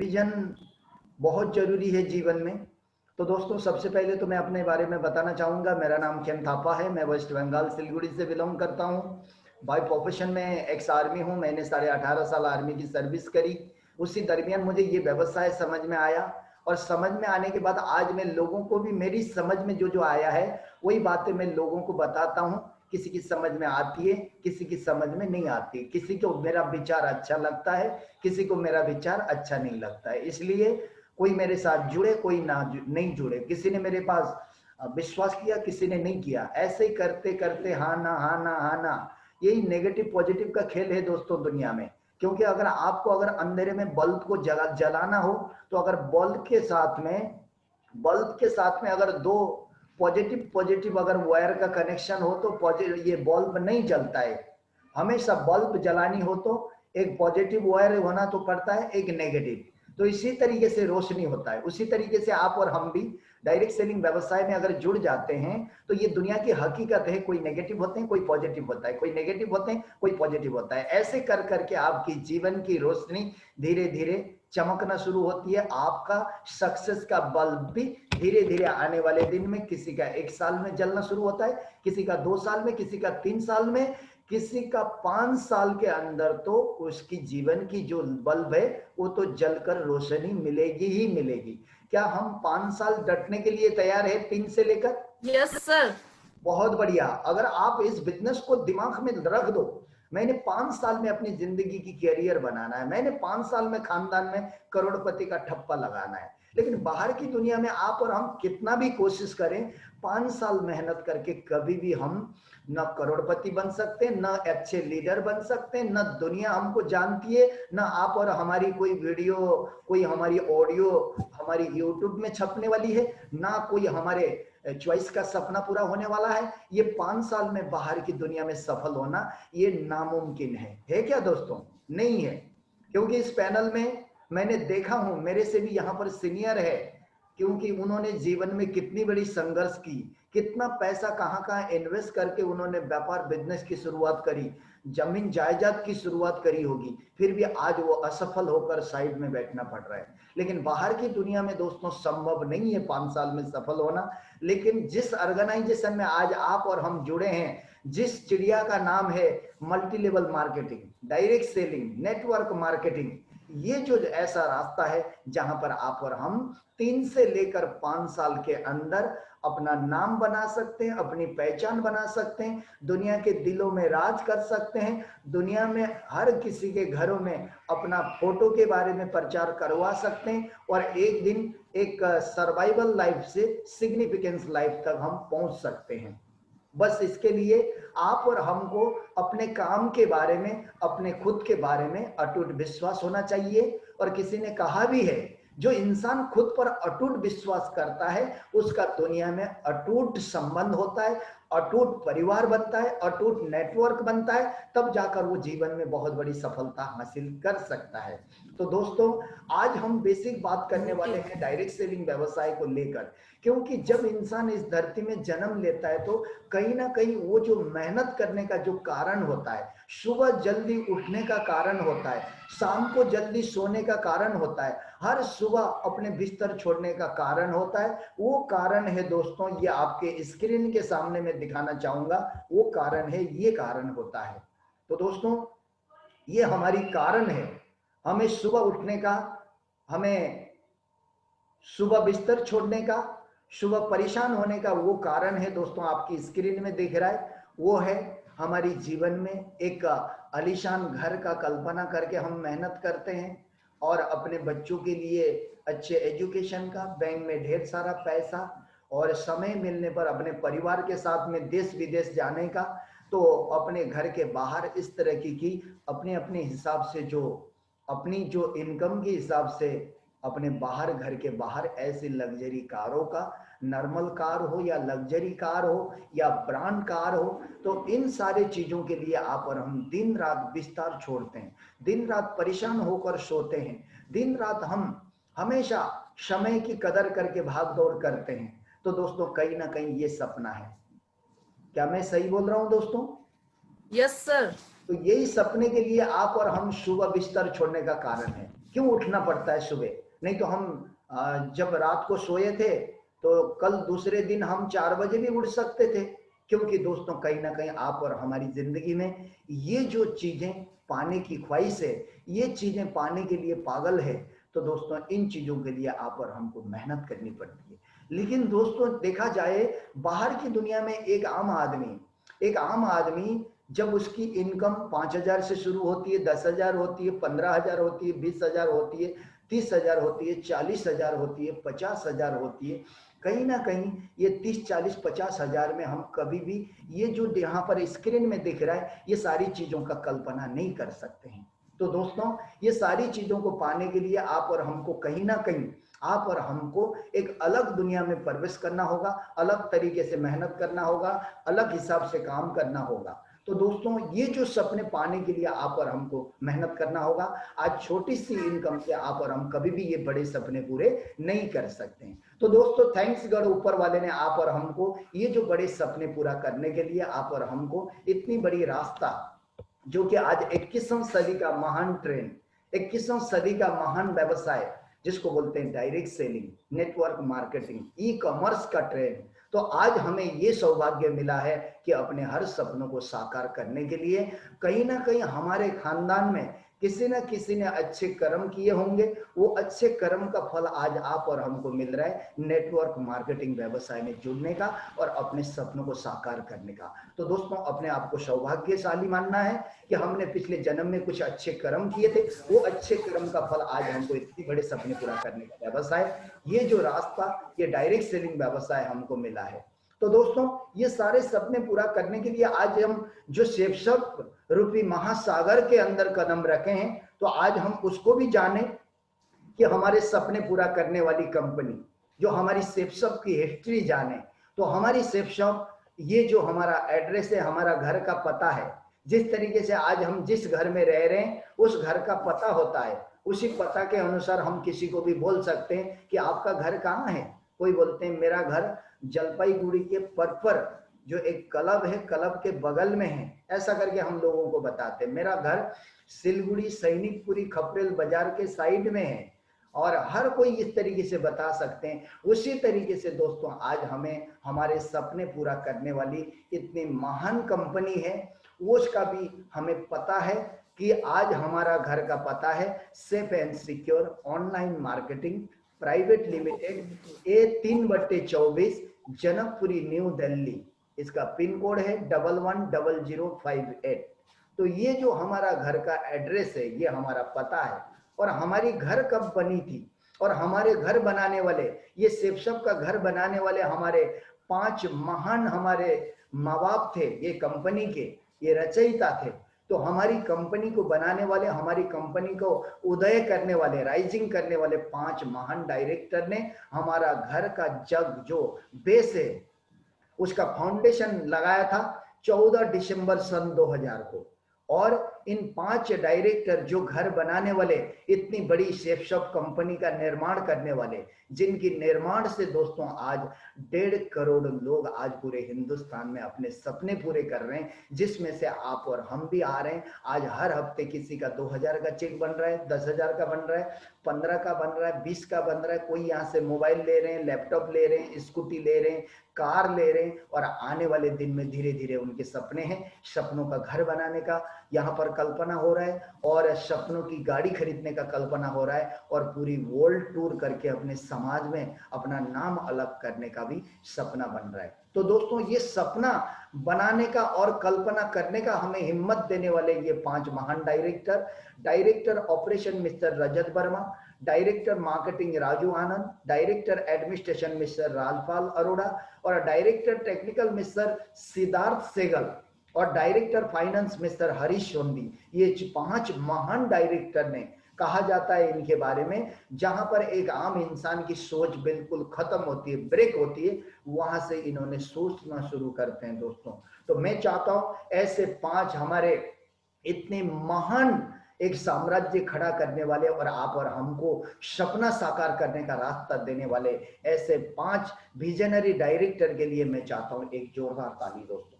Vision बहुत जरूरी है जीवन में। तो दोस्तों सबसे पहले तो मैं अपने बारे में बताना चाहूँगा। मेरा नाम खेम थापा है। मैं वेस्ट बंगाल सिलगुड़ी से बिलोंग करता हूँ। बाय प्रोफेशन में एक्स आर्मी हूँ। मैंने 18.5 साल आर्मी की सर्विस करी। उसी दरमियान मुझे ये व्यवसाय समझ में आया और समझ में आने के बाद आज मैं लोगों को भी मेरी समझ में जो जो आया है वही बातें मैं लोगों को बताता हूँ। किसी की समझ में आती है, किसी की समझ में नहीं आती। किसी को मेरा विचार अच्छा लगता है, किसी को मेरा विचार अच्छा नहीं लगता है। इसलिए कोई मेरे साथ जुड़े, कोई ना नहीं जुड़े। किसी ने मेरे पास विश्वास किया, किसी ने नहीं किया। ऐसे ही करते करते हाँ ना हाँ ना हाँ ना, यही नेगेटिव पॉजिटिव का खेल है दोस्तों दुनिया में। क्योंकि अगर आपको अगर अंधेरे में बल्ब को जलाना हो तो अगर बल्ब के साथ में अगर दो पॉजिटिव पॉजिटिव अगर वायर का कनेक्शन हो तो पॉजिटिव ये बल्ब नहीं जलता है। हमेशा बल्ब जलानी हो तो एक पॉजिटिव वायर होना तो पड़ता है, एक नेगेटिव। तो इसी तरीके से रोशनी होता है। उसी तरीके से आप और हम भी डायरेक्ट सेलिंग व्यवसाय में अगर जुड़ जाते हैं तो ये दुनिया की हकीकत है। कोई नेगेटिव होते हैं, कोई पॉजिटिव होता है, कोई नेगेटिव होते हैं, कोई पॉजिटिव होता है। ऐसे कर करके आपकी जीवन की रोशनी धीरे धीरे चमकना शुरू होती है। आपका सक्सेस का बल्ब भी धीरे धीरे आने वाले दिन में किसी का 1 साल में जलना शुरू होता है, किसी का 2 साल में, किसी का 3 साल में, किसी का 5 साल के अंदर तो उसकी जीवन की जो बल्ब है वो तो जलकर रोशनी मिलेगी ही मिलेगी। क्या हम 5 साल डटने के लिए तैयार है 3 से लेकर? Yes sir. बहुत बढ़िया। अगर आप इस बिजनेस को दिमाग में रख दो, मैंने 5 साल में अपनी जिंदगी की कैरियर बनाना है, मैंने 5 साल में खानदान में करोड़पति का ठप्पा लगाना है। लेकिन बाहर की दुनिया में आप और हम कितना भी कोशिश करें, 5 साल मेहनत करके कभी भी हम न करोड़पति बन सकते, न अच्छे लीडर बन सकते, न दुनिया हमको जानती है, न आप और हमारी कोई वीडियो, कोई हमारी ऑडियो हमारी यूट्यूब में छपने वाली है, ना कोई हमारे चॉइस का सपना पूरा होने वाला है। ये 5 साल में बाहर की दुनिया में सफल होना ये नामुमकिन है क्या दोस्तों? नहीं है। क्योंकि इस पैनल में मैंने देखा हूं, मेरे से भी यहाँ पर सीनियर है, क्योंकि उन्होंने जीवन में कितनी बड़ी संघर्ष की, कितना पैसा कहाँ कहाँ इन्वेस्ट करके उन्होंने व्यापार बिजनेस की शुरुआत करी, जमीन जायदाद की शुरुआत करी होगी, फिर भी आज वो असफल होकर साइड में बैठना पड़ रहा है। लेकिन बाहर की दुनिया में दोस्तों संभव नहीं है 5 साल में सफल होना। लेकिन जिस ऑर्गेनाइजेशन में आज आप और हम जुड़े हैं, जिस चिड़िया का नाम है multi level marketing, direct selling, network marketing, ये जो ऐसा रास्ता है जहां पर आप और हम 3 से लेकर 5 साल के अंदर अपना नाम बना सकते हैं, अपनी पहचान बना सकते हैं, दुनिया के दिलों में राज कर सकते हैं, दुनिया में हर किसी के घरों में अपना फोटो के बारे में प्रचार करवा सकते हैं और एक दिन एक सर्वाइवल लाइफ से सिग्निफिकेंस लाइफ तक हम पहुंच सकते हैं। बस इसके लिए आप और हमको अपने काम के बारे में, अपने खुद के बारे में अटूट विश्वास होना चाहिए। और किसी ने कहा भी है, जो इंसान खुद पर अटूट विश्वास करता है उसका दुनिया में अटूट संबंध होता है, अटूट परिवार बनता है, अटूट नेटवर्क बनता है, तब जाकर वो जीवन में बहुत बड़ी सफलता हासिल कर सकता है। तो दोस्तों आज हम बेसिक बात करने वाले हैं डायरेक्ट सेलिंग व्यवसाय को लेकर। क्योंकि जब इंसान इस धरती में जन्म लेता है तो कहीं ना कहीं वो जो मेहनत करने का जो कारण होता है, सुबह जल्दी उठने का कारण होता है, शाम को जल्दी सोने का कारण होता है, हर सुबह अपने बिस्तर छोड़ने का कारण होता है, वो कारण है दोस्तों, ये आपके स्क्रीन के सामने मैं दिखाना चाहूंगा। वो कारण है, ये कारण होता है। तो दोस्तों ये हमारी कारण है, हमें सुबह उठने का, हमें सुबह बिस्तर छोड़ने का, सुबह परेशान होने का वो कारण है दोस्तों आपकी स्क्रीन में दिख रहा है। वो है हमारी जीवन में एक आलीशान घर का कल्पना करके हम मेहनत करते हैं और अपने बच्चों के लिए अच्छे एजुकेशन का, बैंक में ढेर सारा पैसा और समय मिलने पर अपने परिवार के साथ में देश विदेश जाने का। तो अपने घर के बाहर इस तरह की अपने अपने हिसाब से जो अपनी जो इनकम के हिसाब से अपने बाहर, घर के बाहर ऐसी लग्जरी कारों का, नॉर्मल कार हो या लग्जरी कार हो या ब्रांड कार हो, तो इन सारे चीजों के लिए आप और हम दिन रात बिस्तर छोड़ते हैं, दिन रात परेशान होकर सोते हैं, दिन रात हम हमेशा समय की कदर करके भाग दौड़ करते हैं। तो दोस्तों कहीं ना कहीं ये सपना है। क्या मैं सही बोल रहा हूं दोस्तों? Yes sir. तो यही सपने के लिए आप और हम सुबह बिस्तर छोड़ने का कारण है। क्यों उठना पड़ता है सुबह? नहीं तो हम जब रात को सोए थे तो कल दूसरे दिन हम 4 बजे भी उठ सकते थे। क्योंकि दोस्तों कहीं ना कहीं आप और हमारी जिंदगी में ये जो चीजें पाने की ख्वाहिश है, ये चीजें पाने के लिए पागल है, तो दोस्तों इन चीजों के लिए आप और हमको मेहनत करनी पड़ती है। लेकिन दोस्तों देखा जाए बाहर की दुनिया में एक आम आदमी जब उसकी इनकम 5,000 से शुरू होती है, 10,000 होती है, 15,000 होती है, 20,000 होती है, 30,000 होती है, 40,000 होती है, 50,000 होती है, कहीं ना कहीं ये 30, 40, 50,000 में हम कभी भी ये जो यहाँ पर स्क्रीन में दिख रहा है ये सारी चीजों का कल्पना नहीं कर सकते हैं। तो दोस्तों ये सारी चीजों को पाने के लिए आप और हमको कहीं ना कहीं आप और हमको एक अलग दुनिया में प्रवेश करना होगा, अलग तरीके से मेहनत करना होगा, अलग हिसाब से काम करना होगा। तो दोस्तों ये जो सपने पाने के लिए आप और हमको मेहनत करना होगा। आज छोटी सी इनकम से आप और हम कभी भी ये बड़े सपने पूरे नहीं कर सकते हैं। तो दोस्तों थैंक्स गॉड ऊपर वाले ने आप और हमको ये जो बड़े सपने पूरा करने के लिए आप और हमको इतनी बड़ी रास्ता, जो कि आज 21वीं सदी का महान ट्रेंड, 21वीं सदी का महान व्यवसाय जिसको बोलते हैं direct selling, network marketing, e commerce का ट्रेंड, तो आज हमें ये सौभाग्य मिला है कि अपने हर सपनों को साकार करने के लिए कहीं ना कहीं हमारे खानदान में किसी न किसी ने अच्छे कर्म किए होंगे, वो अच्छे कर्म का फल आज आप और हमको मिल रहा है नेटवर्क मार्केटिंग व्यवसाय में जुड़ने का और अपने सपनों को साकार करने का। तो दोस्तों अपने आप को सौभाग्यशाली मानना है कि हमने पिछले जन्म में कुछ अच्छे कर्म किए थे, वो अच्छे कर्म का फल आज हमको इतने बड़े सपने पूरा करने का व्यवसाय, ये जो रास्ता, ये डायरेक्ट सेलिंग व्यवसाय हमको मिला है। तो दोस्तों ये सारे सपने पूरा करने के लिए आज हम जो सेवशप रूपी महासागर के अंदर कदम रखे हैं, तो आज हम उसको भी जाने कि हमारे सपने पूरा करने वाली कंपनी जो हमारी सेवशप की हिस्ट्री जाने। तो हमारी सेवशप, ये जो हमारा एड्रेस है, हमारा घर का पता है, जिस तरीके से आज हम जिस घर में रह रहे हैं उस घर का पता होता है, उसी पता के अनुसार हम किसी को भी बोल सकते हैं कि आपका घर कहाँ है। कोई बोलते हैं मेरा घर जलपाईगुड़ी के परपर जो एक क्लब है, क्लब के बगल में है, ऐसा करके हम लोगों को बताते हैं। मेरा घर सिलगुड़ी सैनिकपुरी खपरेल बाजार के साइड में है, और हर कोई इस तरीके से बता सकते हैं। उसी तरीके से दोस्तों आज हमें हमारे सपने पूरा करने वाली इतनी महान कंपनी है, उसका भी हमें पता है कि आज हमारा घर का पता है safe and secure online marketing private limited, A3/24, Janakpuri new Delhi, इसका पिन कोड है 110058। तो ये जो हमारा घर का एड्रेस है, ये हमारा पता है। और हमारी घर कब बनी थी, और हमारे घर बनाने वाले, ये सेवशप का घर बनाने वाले हमारे 5 महान हमारे माँ बाप थे, ये कंपनी के ये रचयिता थे। तो हमारी कंपनी को बनाने वाले, हमारी कंपनी को उदय करने वाले, राइजिंग करने वाले 5 महान डायरेक्टर ने हमारा घर का जग जो बेस है उसका फाउंडेशन लगाया था 14 दिसंबर सन 2000 को। और इन 5 डायरेक्टर जो घर बनाने वाले, इतनी बड़ी सेवशप कंपनी का निर्माण करने वाले, जिनकी निर्माण से दोस्तों आज 1.5 करोड़ लोग आज पूरे हिंदुस्तान में अपने सपने पूरे कर रहे हैं, जिसमें से आप और हम भी आ रहे हैं। आज हर हफ्ते किसी का 2,000 का चेक बन रहा है, 10,000 का बन रहा है, 15 का बन रहा है, 20 का बन रहा है। कोई यहाँ से मोबाइल ले रहे हैं, लैपटॉप ले रहे हैं, स्कूटी ले रहे हैं, कार ले रहे हैं, और आने वाले दिन में धीरे धीरे उनके सपने हैं, सपनों का घर बनाने का यहाँ पर कल्पना हो रहा है, और सपनों की गाड़ी खरीदने का कल्पना हो रहा है, और पूरी वर्ल्ड टूर करके अपने समाज में अपना नाम अलग करने का भी सपना बन रहा है। तो दोस्तों ये सपना बनाने का और कल्पना करने का हमें हिम्मत देने वाले ये 5 महान director, director operation mister Rajat Verma, director marketing Raju Anand, director administration mister Rajpal Arora, और director technical mister Siddharth Sehgal, और director finance mister Harish Sondhi. ये 5 महान डायरेक्टर ने, कहा जाता है इनके बारे में, जहां पर एक आम इंसान की सोच बिल्कुल खत्म होती है, ब्रेक होती है, वहां से इन्होंने सोचना शुरू करते हैं दोस्तों। तो मैं चाहता हूं ऐसे 5 हमारे इतने महान एक साम्राज्य खड़ा करने वाले और आप और हमको सपना साकार करने का रास्ता देने वाले ऐसे 5 विजनरी डायरेक्टर के लिए मैं चाहता हूं एक जोरदार ताली दोस्तों।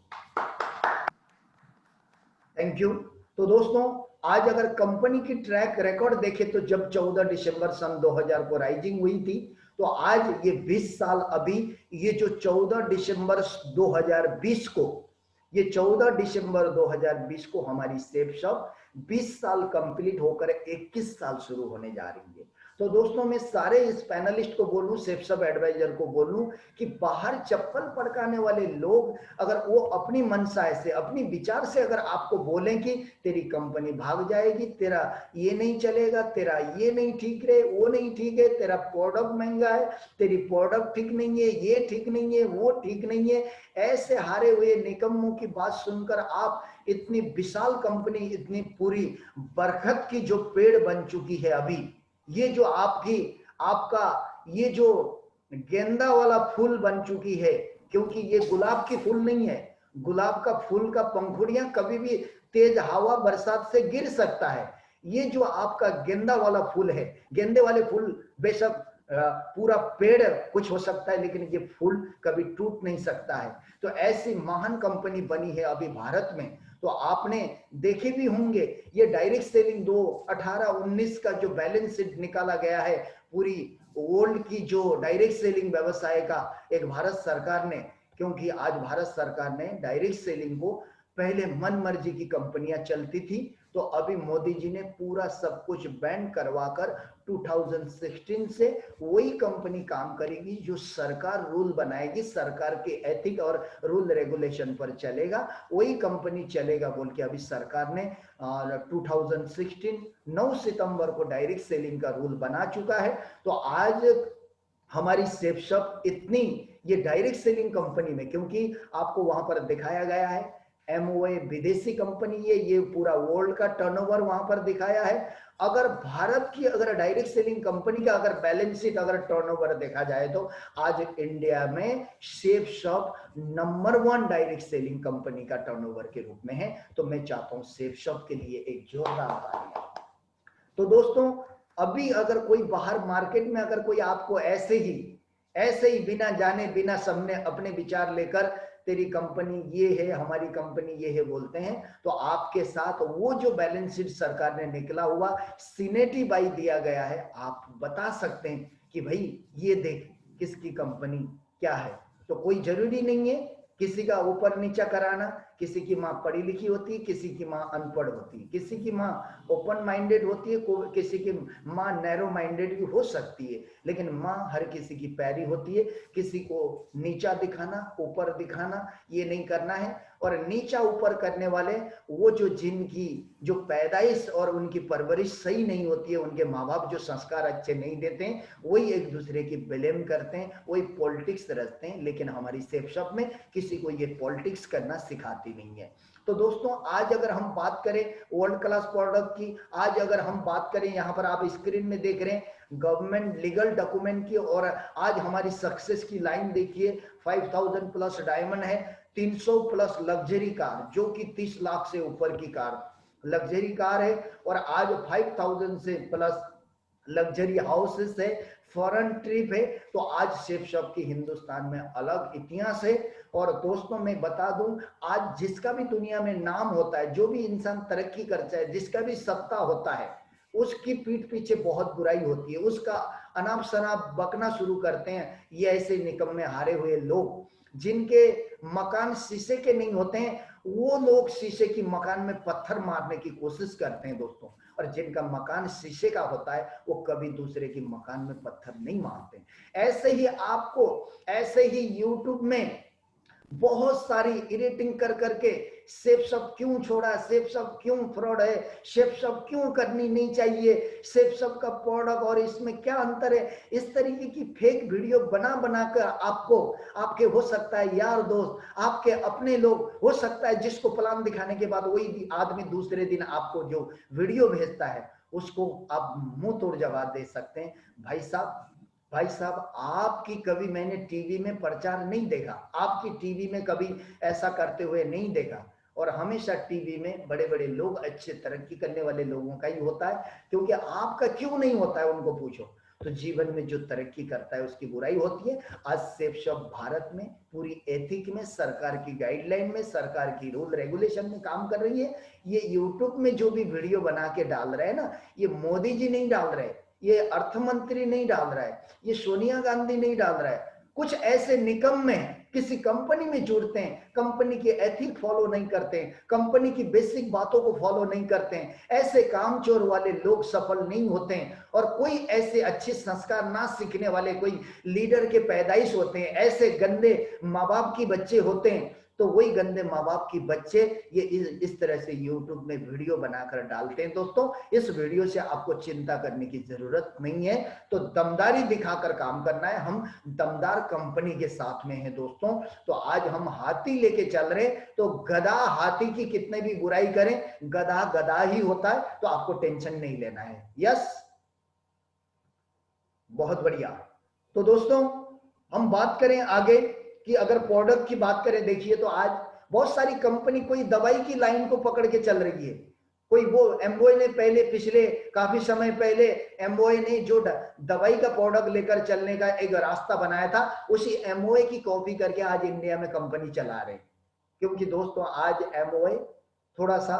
Thank you. तो दोस्तों आज अगर कंपनी की ट्रैक रिकॉर्ड देखें तो जब 14 दिसंबर सन 2000 को राइजिंग हुई थी, तो आज ये 20 साल अभी, ये जो 14 दिसंबर 2020 को, ये 14 दिसंबर 2020 को हमारी सेफ शॉप 20 साल कंप्लीट होकर 21 साल शुरू होने जा रही है। तो दोस्तों मैं सारे इस पैनलिस्ट को बोलूं, सेफ शॉप एडवाइजर को बोलूं कि बाहर चप्पल पड़काने वाले लोग अगर वो अपनी मनसा से, अपनी विचार से अगर आपको बोलें कि तेरी कंपनी भाग जाएगी, तेरा ये नहीं चलेगा, तेरा ये नहीं ठीक रहे, वो नहीं ठीक है, तेरा प्रोडक्ट महंगा है, तेरी प्रोडक्ट ठीक नहीं है, ये ठीक नहीं है, वो ठीक नहीं है, ऐसे हारे हुए निकम्मों की बात सुनकर आप इतनी विशाल कंपनी, इतनी पूरी बरगद की जो पेड़ बन चुकी है अभी, ये जो आपका ये जो गेंदा वाला फूल बन चुकी है, क्योंकि ये गुलाब की फूल नहीं है, गुलाब का फूल का पंखुड़ियां कभी भी तेज हवा बरसात से गिर सकता है। ये जो आपका गेंदा वाला फूल है, गेंदे वाले फूल बेशक पूरा पेड़ कुछ हो सकता है, लेकिन ये फूल कभी टूट नहीं सकता है। तो ऐसी महान कंपनी बनी है अभी भारत में। तो आपने देखे भी होंगे ये डायरेक्ट सेलिंग 2018-19 का जो बैलेंस शीट निकाला गया है, पूरी वर्ल्ड की जो डायरेक्ट सेलिंग व्यवसाय का एक भारत सरकार ने, क्योंकि आज भारत सरकार ने डायरेक्ट सेलिंग को, पहले मन मर्जी की कंपनियां चलती थी, तो अभी मोदी जी ने पूरा सब कुछ बैन करवाकर 2016 से वही कंपनी काम करेगी जो सरकार रूल बनाएगी, सरकार के एथिक और रूल रेगुलेशन पर चलेगा, वही कंपनी चलेगा बोल के अभी सरकार ने 2016 9 सितंबर को डायरेक्ट सेलिंग का रूल बना चुका है। तो आज हमारी सेफ शॉप इतनी ये डायरेक्ट सेलिंग कंपनी में, क्योंकि आपको वहां पर दिखाया गया है एमओए विदेशी कंपनी है, ये पूरा वर्ल्ड का टर्नओवर वहां पर दिखाया है। अगर भारत की अगर डायरेक्ट सेलिंग कंपनी का अगर बैलेंस शीट, अगर टर्नओवर देखा जाए तो आज इंडिया में safe shop number 1 direct selling company का टर्नओवर के रूप में है। तो मैं चाहता हूं सेफ शॉप के लिए एक जोरदार तालियां। तो दोस्तों अभी अगर कोई बाहर मार्केट में अगर कोई आपको ऐसे ही बिना जाने बिना समझे अपने विचार लेकर तेरी कंपनी ये है, हमारी कंपनी ये है बोलते हैं, तो आपके साथ वो जो बैलेंस शीट सरकार ने निकला हुआ सीनेटी बाई दिया गया है, आप बता सकते हैं कि भाई ये देख किसकी कंपनी क्या है। तो कोई जरूरी नहीं है किसी का ऊपर नीचा कराना, किसी की माँ पढ़ी लिखी होती है, किसी की माँ अनपढ़ होती है, किसी की माँ ओपन माइंडेड होती है, किसी की माँ नैरो माइंडेड भी हो सकती है, लेकिन माँ हर किसी की प्यारी होती है। किसी को नीचा दिखाना, ऊपर दिखाना ये नहीं करना है। और नीचा ऊपर करने वाले वो जो जिनकी जो पैदाइश और उनकी परवरिश सही नहीं होती है, उनके माँ बाप जो संस्कार अच्छे नहीं देते हैं, वही एक दूसरे की ब्लेम करते हैं, वही पॉलिटिक्स रचते हैं। लेकिन हमारी सेफ शॉप में किसी को ये पॉलिटिक्स करना सिखाती नहीं है। तो दोस्तों आज अगर हम बात करें वर्ल्ड क्लास प्रोडक्ट की, आज अगर हम बात करें, यहाँ पर आप स्क्रीन में देख रहे हैं गवर्नमेंट लीगल डॉक्यूमेंट की, और आज हमारी सक्सेस की लाइन देखिए, 5000 प्लस डायमंड है, 300 प्लस लग्जरी कार, जो कि 30 लाख से ऊपर की कार लग्जरी कार है, और आज 5000 से प्लस लग्जरी हाउसेस है, फॉरेन ट्रिप है। तो आज सेफ शॉप की हिंदुस्तान में अलग इतिहास है। और दोस्तों मैं बता दूं, आज जिसका भी दुनिया में नाम होता है, जो भी इंसान तरक्की करता है, जिसका भी सत्ता होता है, उसकी पीठ पीछे बहुत बुराई होती है, उसका अनाप शनाप बकना शुरू करते हैं ये ऐसे निकम्मे हारे हुए लोग, जिनके मकान शीशे के नहीं होते हैं, वो लोग शीशे की मकान में पत्थर मारने की कोशिश करते हैं दोस्तों। और जिनका मकान शीशे का होता है वो कभी दूसरे की मकान में पत्थर नहीं मारते। ऐसे ही आपको, ऐसे ही यूट्यूब में बहुत सारी इरेटिंग कर करके सेफ शॉप क्यों छोड़ा, सेफ शॉप क्यों फ्रॉड है, सेफ शॉप क्यों करनी नहीं चाहिए, सेफ शॉप का प्रोडक्ट और इसमें क्या अंतर है, इस तरीके की फेक वीडियो बना बनाकर आपको, आपके हो सकता है यार दोस्त, आपके अपने लोग हो सकता है, जिसको प्लान दिखाने के बाद वही आदमी दूसरे दिन आपको जो वीडियो भेजता है उसको आप मुंह तोड़ जवाब दे सकते हैं। भाई साहब आपकी कभी मैंने टीवी में प्रचार नहीं देखा, आपकी टीवी में कभी ऐसा करते हुए नहीं देखा। और हमेशा टीवी में बड़े बड़े लोग, अच्छे तरक्की करने वाले लोगों का ही होता है, क्योंकि आपका क्यों नहीं होता है उनको पूछो। तो जीवन में जो तरक्की करता है उसकी बुराई होती है। आज सेफ शॉप भारत में पूरी एथिक में, सरकार की गाइडलाइन में, सरकार की रूल रेगुलेशन में काम कर रही है। ये यूट्यूब में जो भी वीडियो बना के डाल रहे हैं ना, ये मोदी जी नहीं डाल रहे, ये अर्थ मंत्री नहीं डाल रहा है, ये सोनिया गांधी नहीं डाल रहा है, कुछ ऐसे निकम्मे किसी कंपनी में जुड़ते हैं, कंपनी की एथिक फॉलो नहीं करते हैं, कंपनी की बेसिक बातों को फॉलो नहीं करते हैं, ऐसे कामचोर वाले लोग सफल नहीं होते हैं। और कोई ऐसे अच्छे संस्कार ना सीखने वाले कोई लीडर के पैदाइश होते हैं, ऐसे गंदे माँ बाप की बच्चे होते हैं, तो वही गंदे माँ बाप की बच्चे ये इस तरह से यूट्यूब में वीडियो बनाकर डालते हैं। दोस्तों, इस वीडियो से आपको चिंता करने की जरूरत नहीं है, तो दमदारी दिखाकर काम करना है। हम दमदार कंपनी के साथ में हैं दोस्तों। तो आज हम हाथी लेके चल रहे, तो गधा हाथी की कितने भी बुराई करें, गधा गधा ही होता है, तो आपको टेंशन नहीं लेना है। यस, बहुत बढ़िया। तो दोस्तों, हम बात करें आगे कि अगर प्रोडक्ट की बात करें, देखिए तो आज बहुत सारी कंपनी कोई दवाई की लाइन को पकड़ के चल रही है। कोई वो एम्बोय ने पहले पिछले काफी समय पहले एम्बोय ने जो दवाई का प्रोडक्ट लेकर चलने का एक रास्ता बनाया था, उसी एम्बोय की कॉपी करके आज इंडिया में कंपनी चला रहे। क्योंकि दोस्तों आज एम्बोय थोड़ा सा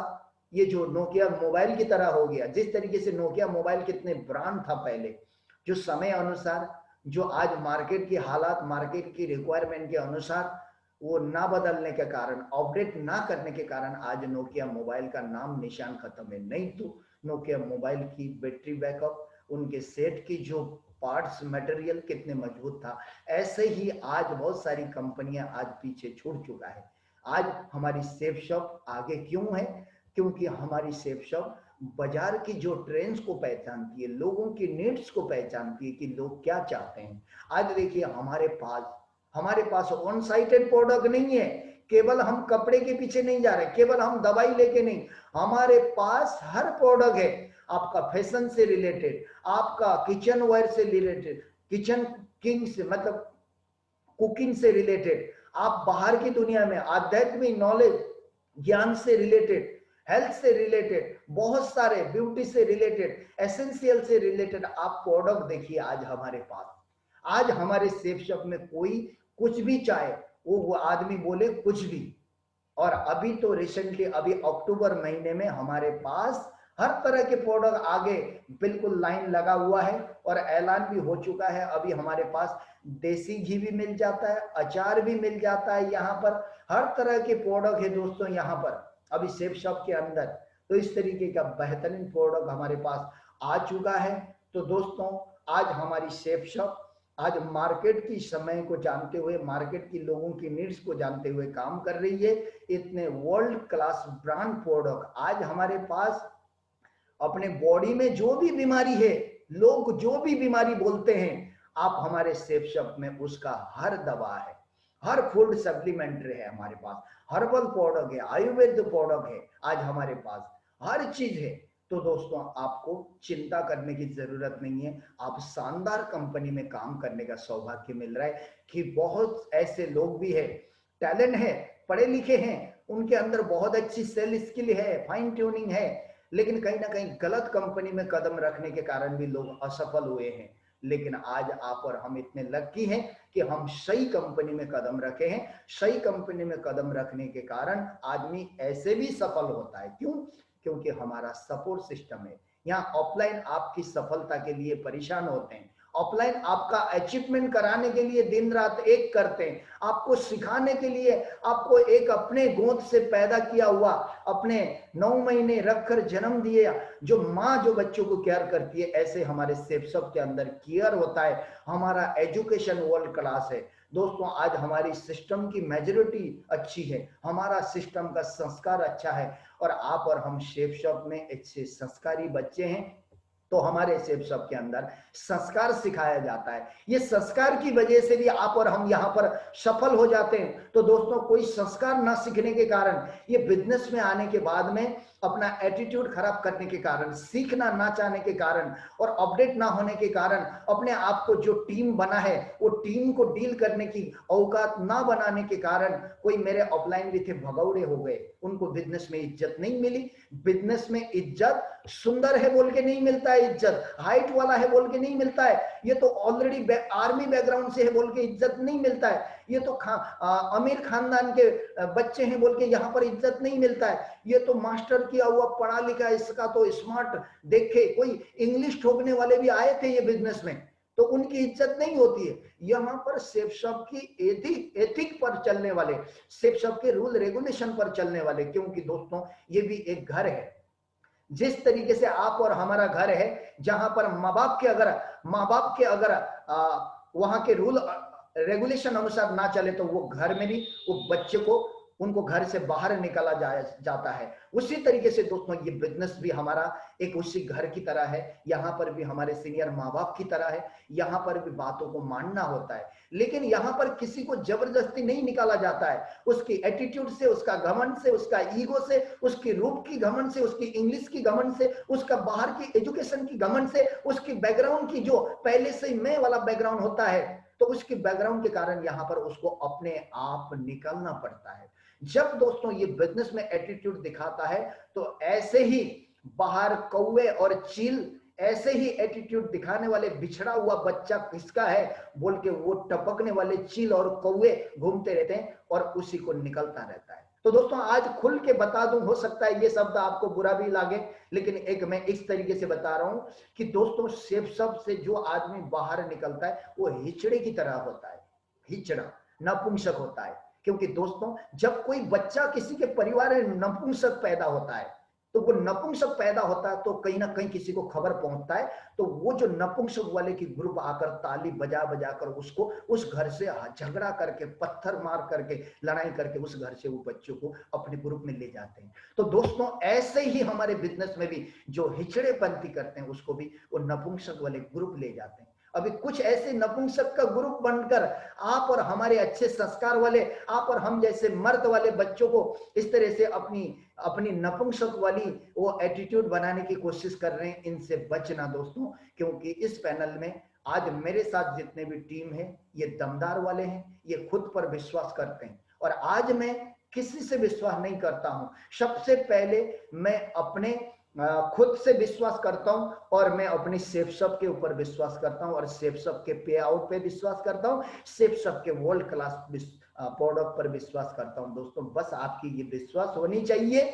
ये जो नोकिया मोबाइल की तरह हो गया। जिस तरीके से नोकिया मोबाइल कितने ब्रांड था पहले, जो समय अनुसार, जो आज मार्केट की हालात, मार्केट की रिक्वायरमेंट के अनुसार वो ना बदलने के कारण, अपडेट ना करने के कारण आज नोकिया मोबाइल का नाम निशान खत्म है। नहीं तो नोकिया मोबाइल की बैटरी बैकअप, उनके सेट की जो पार्ट्स मटेरियल कितने मजबूत था। ऐसे ही आज बहुत सारी कंपनियां आज पीछे छूट चुका है। आज हमारी सेफ शॉप आगे क्यों है? क्योंकि हमारी सेफ शॉप बाजार की जो ट्रेंड्स को पहचानती है, लोगों की नीड्स को पहचानती है कि लोग क्या चाहते हैं। आज देखिए हमारे पास ऑन साइटेड प्रोडक्ट नहीं है। केवल हम कपड़े के पीछे नहीं जा रहे, केवल हम दवाई लेके नहीं, हमारे पास हर प्रोडक्ट है। आपका फैशन से रिलेटेड, आपका किचन वेयर से रिलेटेड, किचन किंग से मतलब कुकिंग से रिलेटेड, आप बाहर की दुनिया में आध्यात्मिक नॉलेज ज्ञान से रिलेटेड, हेल्थ से रिलेटेड, बहुत सारे ब्यूटी से रिलेटेड, एसेंशियल से रिलेटेड आप प्रोडक्ट देखिए आज हमारे पास। आज हमारे सेफ शॉप में कोई कुछ भी चाहे, वो आदमी बोले कुछ भी। और अभी तो रिसेंटली अभी अक्टूबर महीने में हमारे पास हर तरह के प्रोडक्ट आगे बिल्कुल लाइन लगा हुआ है और ऐलान भी हो चुका है। अभी हमारे पास देसी घी भी मिल जाता है, अचार भी मिल जाता है, यहाँ पर हर तरह के प्रोडक्ट है दोस्तों यहाँ पर अभी सेफ शॉप के अंदर। तो इस तरीके का बेहतरीन प्रोडक्ट हमारे पास आ चुका है। तो दोस्तों, आज हमारी सेफ शॉप आज मार्केट की समय को जानते हुए, मार्केट की लोगों की नीड्स को जानते हुए काम कर रही है। इतने वर्ल्ड क्लास ब्रांड प्रोडक्ट आज हमारे पास। अपने बॉडी में जो भी बीमारी है, लोग जो भी बीमारी बोलते हैं, आप हमारे सेफ शॉप में उसका हर दवा है, हर फूड सप्लीमेंट्री है हमारे पास, हर्बल प्रोडक्ट है, आयुर्वेद प्रोडक्ट है, आज हमारे पास हर चीज है। तो दोस्तों, आपको चिंता करने की जरूरत नहीं है। आप शानदार कंपनी में काम करने का सौभाग्य मिल रहा है कि बहुत ऐसे लोग भी है, टैलेंट है, पढ़े लिखे हैं, उनके अंदर बहुत अच्छी सेल स्किल है, फाइन ट्यूनिंग है, लेकिन कहीं ना कहीं गलत कंपनी में कदम रखने के कारण भी लोग असफल हुए हैं। लेकिन आज आप और हम इतने लकी हैं कि हम सही कंपनी में कदम रखे हैं। सही कंपनी में कदम रखने के कारण आदमी ऐसे भी सफल होता है। क्यों? क्योंकि हमारा सपोर्ट सिस्टम है। यहाँ ऑफलाइन आपकी सफलता के लिए परेशान होते हैं, ऑफलाइन आपका अचीवमेंट कराने के लिए दिन रात एक करते हैं, आपको सिखाने के लिए, आपको एक अपने गोद से पैदा किया हुआ, अपने 9 महीने रखकर जन्म दिए जो माँ जो बच्चों को केयर करती है, ऐसे हमारे सेफ शॉप के अंदर केयर होता है। हमारा एजुकेशन वर्ल्ड क्लास है दोस्तों। आज हमारी सिस्टम की मेजॉरिटी अच्छी है, हमारा सिस्टम का संस्कार अच्छा है, और आप और हम सेफ शॉप में अच्छे संस्कारी बच्चे हैं। तो हमारे सेफ शॉप के अंदर संस्कार सिखाया जाता है। ये संस्कार की वजह से भी आप और हम यहाँ पर सफल हो जाते हैं। तो दोस्तों, कोई संस्कार ना सीखने के कारण, ये बिजनेस में आने के बाद में अपना एटीट्यूड खराब करने के कारण, सीखना ना चाहने के कारण और अपडेट ना होने के कारण, अपने आप को जो टीम बना है वो टीम को डील करने की औकात ना बनाने के कारण कोई मेरे ऑफलाइन भी थे भगौड़े हो गए, उनको बिजनेस में इज्जत नहीं मिली। बिजनेस में इज्जत सुंदर है बोल के नहीं मिलता है, इज्जत हाइट वाला है बोल के नहीं मिलता है, ये तो ऑलरेडी आर्मी बैकग्राउंड से है बोल के इज्जत नहीं मिलता है, ये तो अमीर खानदान के बच्चे हैं बोल के यहाँ पर इज्जत नहीं मिलता है, ये तो मास्टर किया हुआ पढ़ा लिखा इसका तो स्मार्ट, देखे कोई इंग्लिश ठोकने वाले भी आए थे ये बिजनेस में, तो उनकी इज्जत नहीं होती है। यहाँ पर सेफ शॉप की एथिक पर चलने वाले, सेफ शॉप के रूल रेगुलेशन पर चलने वाले, क्योंकि दोस्तों ये भी एक घर है, जिस तरीके से आप और हमारा घर है, जहां पर माँ बाप के अगर वहां के रूल रेगुलेशन अनुसार ना चले तो वो घर में भी वो बच्चे को उनको घर से बाहर निकाला जाता है। उसी तरीके से दोस्तों ये बिजनेस भी हमारा एक उसी घर की तरह है, यहाँ पर भी हमारे सीनियर माँ बाप की तरह है, यहाँ पर भी बातों को मानना होता है, लेकिन यहाँ पर किसी को जबरदस्ती नहीं निकाला जाता है, उसकी एटीट्यूड से, उसका घमंड से, उसका ईगो से, उसकी रूप की घमंड से, उसकी इंग्लिश की घमंड से, उसका बाहर की एजुकेशन की घमंड से, उसकी बैकग्राउंड की जो पहले से मैं वाला बैकग्राउंड होता है, तो उसकी बैकग्राउंड के कारण यहाँ पर उसको अपने आप निकलना पड़ता है। जब दोस्तों ये बिजनेस में एटीट्यूड दिखाता है तो ऐसे ही बाहर कौवे और चील, ऐसे ही एटीट्यूड दिखाने वाले बिछड़ा हुआ बच्चा किसका है बोल के वो टपकने वाले चील और कौवे घूमते रहते हैं और उसी को निकलता रहता है। तो दोस्तों आज खुल के बता दूं, हो सकता है ये शब्द आपको बुरा भी लगे, लेकिन एक मैं इस तरीके से बता रहा हूं कि दोस्तों सेफ शब्द से जो आदमी बाहर निकलता है वो हिचड़े की तरह होता है, हिचड़ा नपुंसक होता है। क्योंकि दोस्तों जब कोई बच्चा किसी के परिवार में नपुंसक पैदा होता है, तो वो नपुंसक पैदा होता है तो कहीं ना कहीं किसी को खबर पहुंचता है, तो वो जो नपुंसक वाले की ग्रुप आकर ताली बजा बजा कर उसको उस घर से झगड़ा करके, पत्थर मार करके, लड़ाई करके उस घर से वो बच्चों को अपने ग्रुप में ले जाते हैं। तो दोस्तों ऐसे ही हमारे बिजनेस में भी जो हिचड़ेपंथी करते हैं उसको भी वो नपुंसक वाले ग्रुप ले जाते हैं। अभी कुछ ऐसे नपुंसक का ग्रुप बनकर आप और हमारे अच्छे संस्कार वाले, आप और हम जैसे मर्द वाले बच्चों को इस तरह से अपनी नपुंसक वाली वो एटीट्यूड बनाने की कोशिश कर रहे हैं। इनसे बचना दोस्तों, क्योंकि इस पैनल में आज मेरे साथ जितने भी टीम है ये दमदार वाले हैं, ये खुद पर विश्वास करते हैं, और आज मैं किसी से विश्वास नहीं करता हूं। सबसे पहले मैं अपने खुद से विश्वास करता हूं और मैं अपनी सेफ शॉप के ऊपर विश्वास करता हूं और सेफ शॉप के पे आउट पे विश्वास करता हूं, सेफ शॉप के वर्ल्ड क्लास प्रोडक्ट पर विश्वास करता हूं। दोस्तों बस आपकी ये विश्वास होनी चाहिए।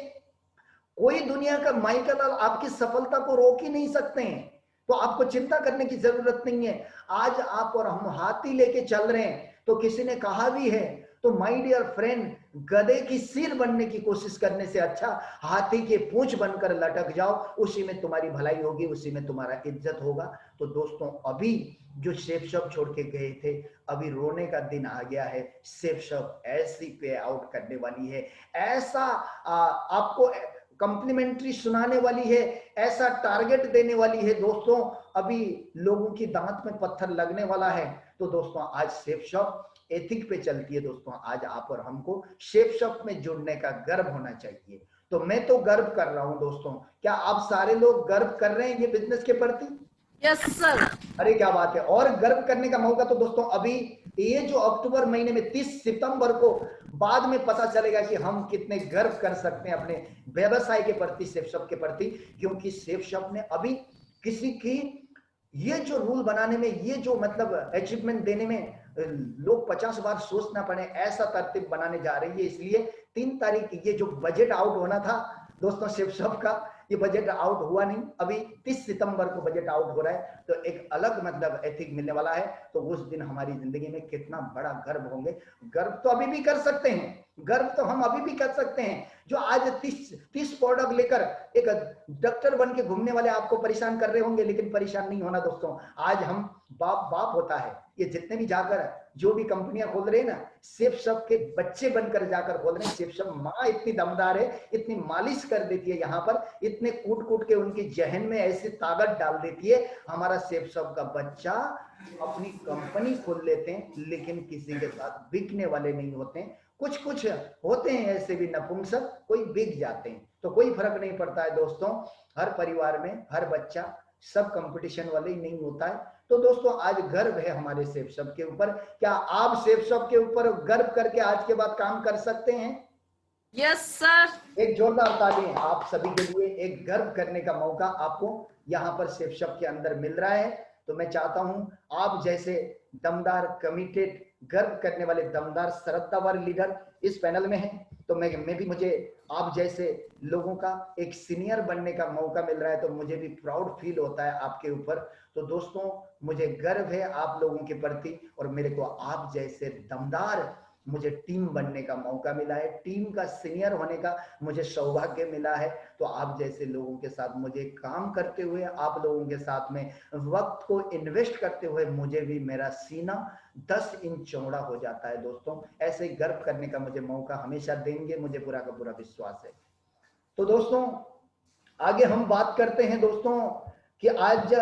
कोई दुनिया का माइकल आपकी सफलता को रोक ही नहीं सकते हैं, तो आपको चिंता करने की जरूरत नहीं है। आज आप और हम हाथी लेके चल रहे हैं, तो किसी ने कहा भी है, तो माय डियर फ्रेंड, गधे की सिर बनने की कोशिश करने से अच्छा हाथी के पूंछ बनकर लटक जाओ, उसी में तुम्हारी भलाई होगी, उसी में तुम्हारा इज्जत होगा। तो दोस्तों अभी जो सेफ शॉप छोड़ के गए थे, अभी रोने का दिन आ गया है। सेफ शॉप ऐसी पे आउट करने वाली है, ऐसा आपको कॉम्प्लीमेंट्री सुनाने वाली है, ऐसा टारगेट देने वाली है दोस्तों, अभी लोगों की दांत में पत्थर लगने वाला है। तो दोस्तों आज सेफ शॉप एथिक पे चलती है। दोस्तों आज आप और हमको सेफ शॉप में जुड़ने का गर्व होना चाहिए। तो मैं तो गर्व कर रहा हूं दोस्तों, क्या आप सारे लोग गर्व कर रहे हैं ये बिजनेस के प्रति? Yes sir. अरे क्या बात है। और गर्व करने का मौका तो दोस्तों अभी ये जो अक्टूबर महीने में 30 सितंबर को बाद में पता चलेगा कि हम कितने गर्व कर सकते हैं अपने व्यवसाय के प्रति, सेफ शॉप के प्रति, क्योंकि सेफ शॉप ने अभी किसी की ये जो रूल बनाने में, ये जो मतलब अचीवमेंट देने में लोग 50 बार सोचना पड़े, ऐसा तरतीब बनाने जा रही है। इसलिए 3 तारीख ये जो बजट आउट होना था दोस्तों सेफ शॉप का, ये बजट आउट हुआ नहीं, अभी 30 सितंबर को बजट आउट हो रहा है। तो एक अलग मतलब एथिक मिलने वाला है। तो उस दिन हमारी जिंदगी में कितना बड़ा गर्व होंगे। गर्व तो अभी भी कर सकते हैं, गर्व तो हम अभी भी कर सकते हैं। जो आज 30 प्रोडक्ट लेकर एक डॉक्टर बन के घूमने वाले आपको परेशान कर रहे होंगे, लेकिन परेशान नहीं होना दोस्तों। आज हम बाप होता है, ये जितने भी जाकर जो भी कंपनियां खोल रहे हैं ना, सेफ शॉप के बच्चे बनकर जाकर खोल रहे हैं। सेफ शॉप माँ इतनी दमदार है, इतनी मालिश कर देती है यहाँ पर, इतने कूट के उनकी जहन में ऐसी ताकत डाल देती है। हमारा सेफ शॉप का बच्चा अपनी कंपनी खोल लेते हैं, लेकिन किसी के साथ बिकने वाले नहीं होते हैं। कुछ होते हैं ऐसे भी नपुंसक, कोई बिक जाते हैं, तो कोई फर्क नहीं पड़ता है दोस्तों। हर परिवार में हर बच्चा सब कंपटीशन वाले ही नहीं होता है। तो दोस्तों आज गर्व है हमारे सेफ शॉप के ऊपर। क्या आप सेफ शॉप के ऊपर गर्व करके आज के बाद काम कर सकते हैं? Yes sir. एक जोरदार ताली आप सभी के लिए। एक गर्व करने का मौका आपको यहाँ पर शिवशप के अंदर मिल रहा है। तो मैं चाहता हूं आप जैसे दमदार, कमिटेड, गर्व करने वाले दमदार, श्रद्धावान लीडर इस पैनल में हैं, तो मैं भी, मुझे आप जैसे लोगों का एक सीनियर बनने का मौका मिल रहा है, तो मुझे भी प्राउड फील होता है आपके ऊपर। तो दोस्तों, मुझे गर्व है आप लोगों के प्रति, और मेरे को आप जैसे दमदार, मुझे टीम बनने का मौका मिला है, टीम का सीनियर होने का मुझे सौभाग्य मिला है। तो आप जैसे लोगों के साथ मुझे काम करते हुए, आप लोगों के साथ में वक्त को इन्वेस्ट करते हुए, मुझे भी मेरा सीना 10 इंच चौड़ा हो जाता है। दोस्तों, ऐसे गर्व करने का मुझे मौका हमेशा देंगे, मुझे पूरा का पूरा विश्वास है। तो दोस्तों, आगे हम बात करते हैं दोस्तों कि आज,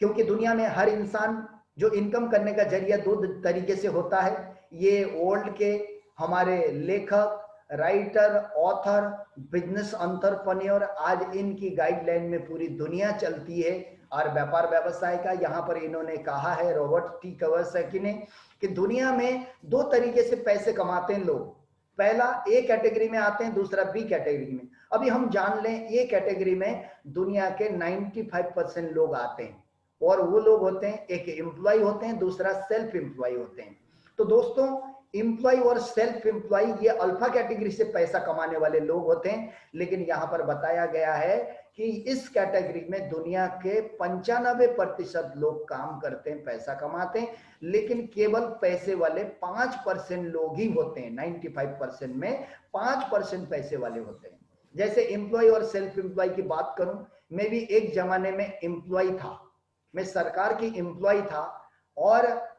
क्योंकि दुनिया में हर इंसान जो इनकम करने का जरिया दो तरीके से होता है। ये वर्ल्ड के हमारे लेखक, राइटर, ऑथर, बिजनेस एंटरप्रेन्योर, आज इनकी गाइडलाइन में पूरी दुनिया चलती है। और व्यापार व्यवसाय का यहाँ पर इन्होंने कहा है, रॉबर्ट टी कियोसाकी ने, कि दुनिया में दो तरीके से पैसे कमाते हैं लोग। पहला ए कैटेगरी में आते हैं, दूसरा बी कैटेगरी में। अभी हम जान लें, ए कैटेगरी में दुनिया के 95% लोग आते हैं, और वो लोग होते हैं, एक एम्प्लॉय होते हैं, दूसरा सेल्फ एम्प्लॉय होते हैं। तो दोस्तों, एम्प्लॉय और सेल्फ एम्प्लॉय ये अल्फा कैटेगरी से पैसा कमाने वाले लोग होते हैं। लेकिन यहां पर बताया गया है कि इस कैटेगरी में दुनिया के 95% लोग काम करते हैं, पैसा कमाते हैं, लेकिन केवल पैसे वाले 5% लोग ही होते हैं। 95% में 5% पैसे वाले होते हैं। जैसे एम्प्लॉय और सेल्फ एम्प्लॉय की बात करूं, मैं भी एक जमाने में एम्प्लॉय था, मैं सरकार की एम्प्लॉय था, और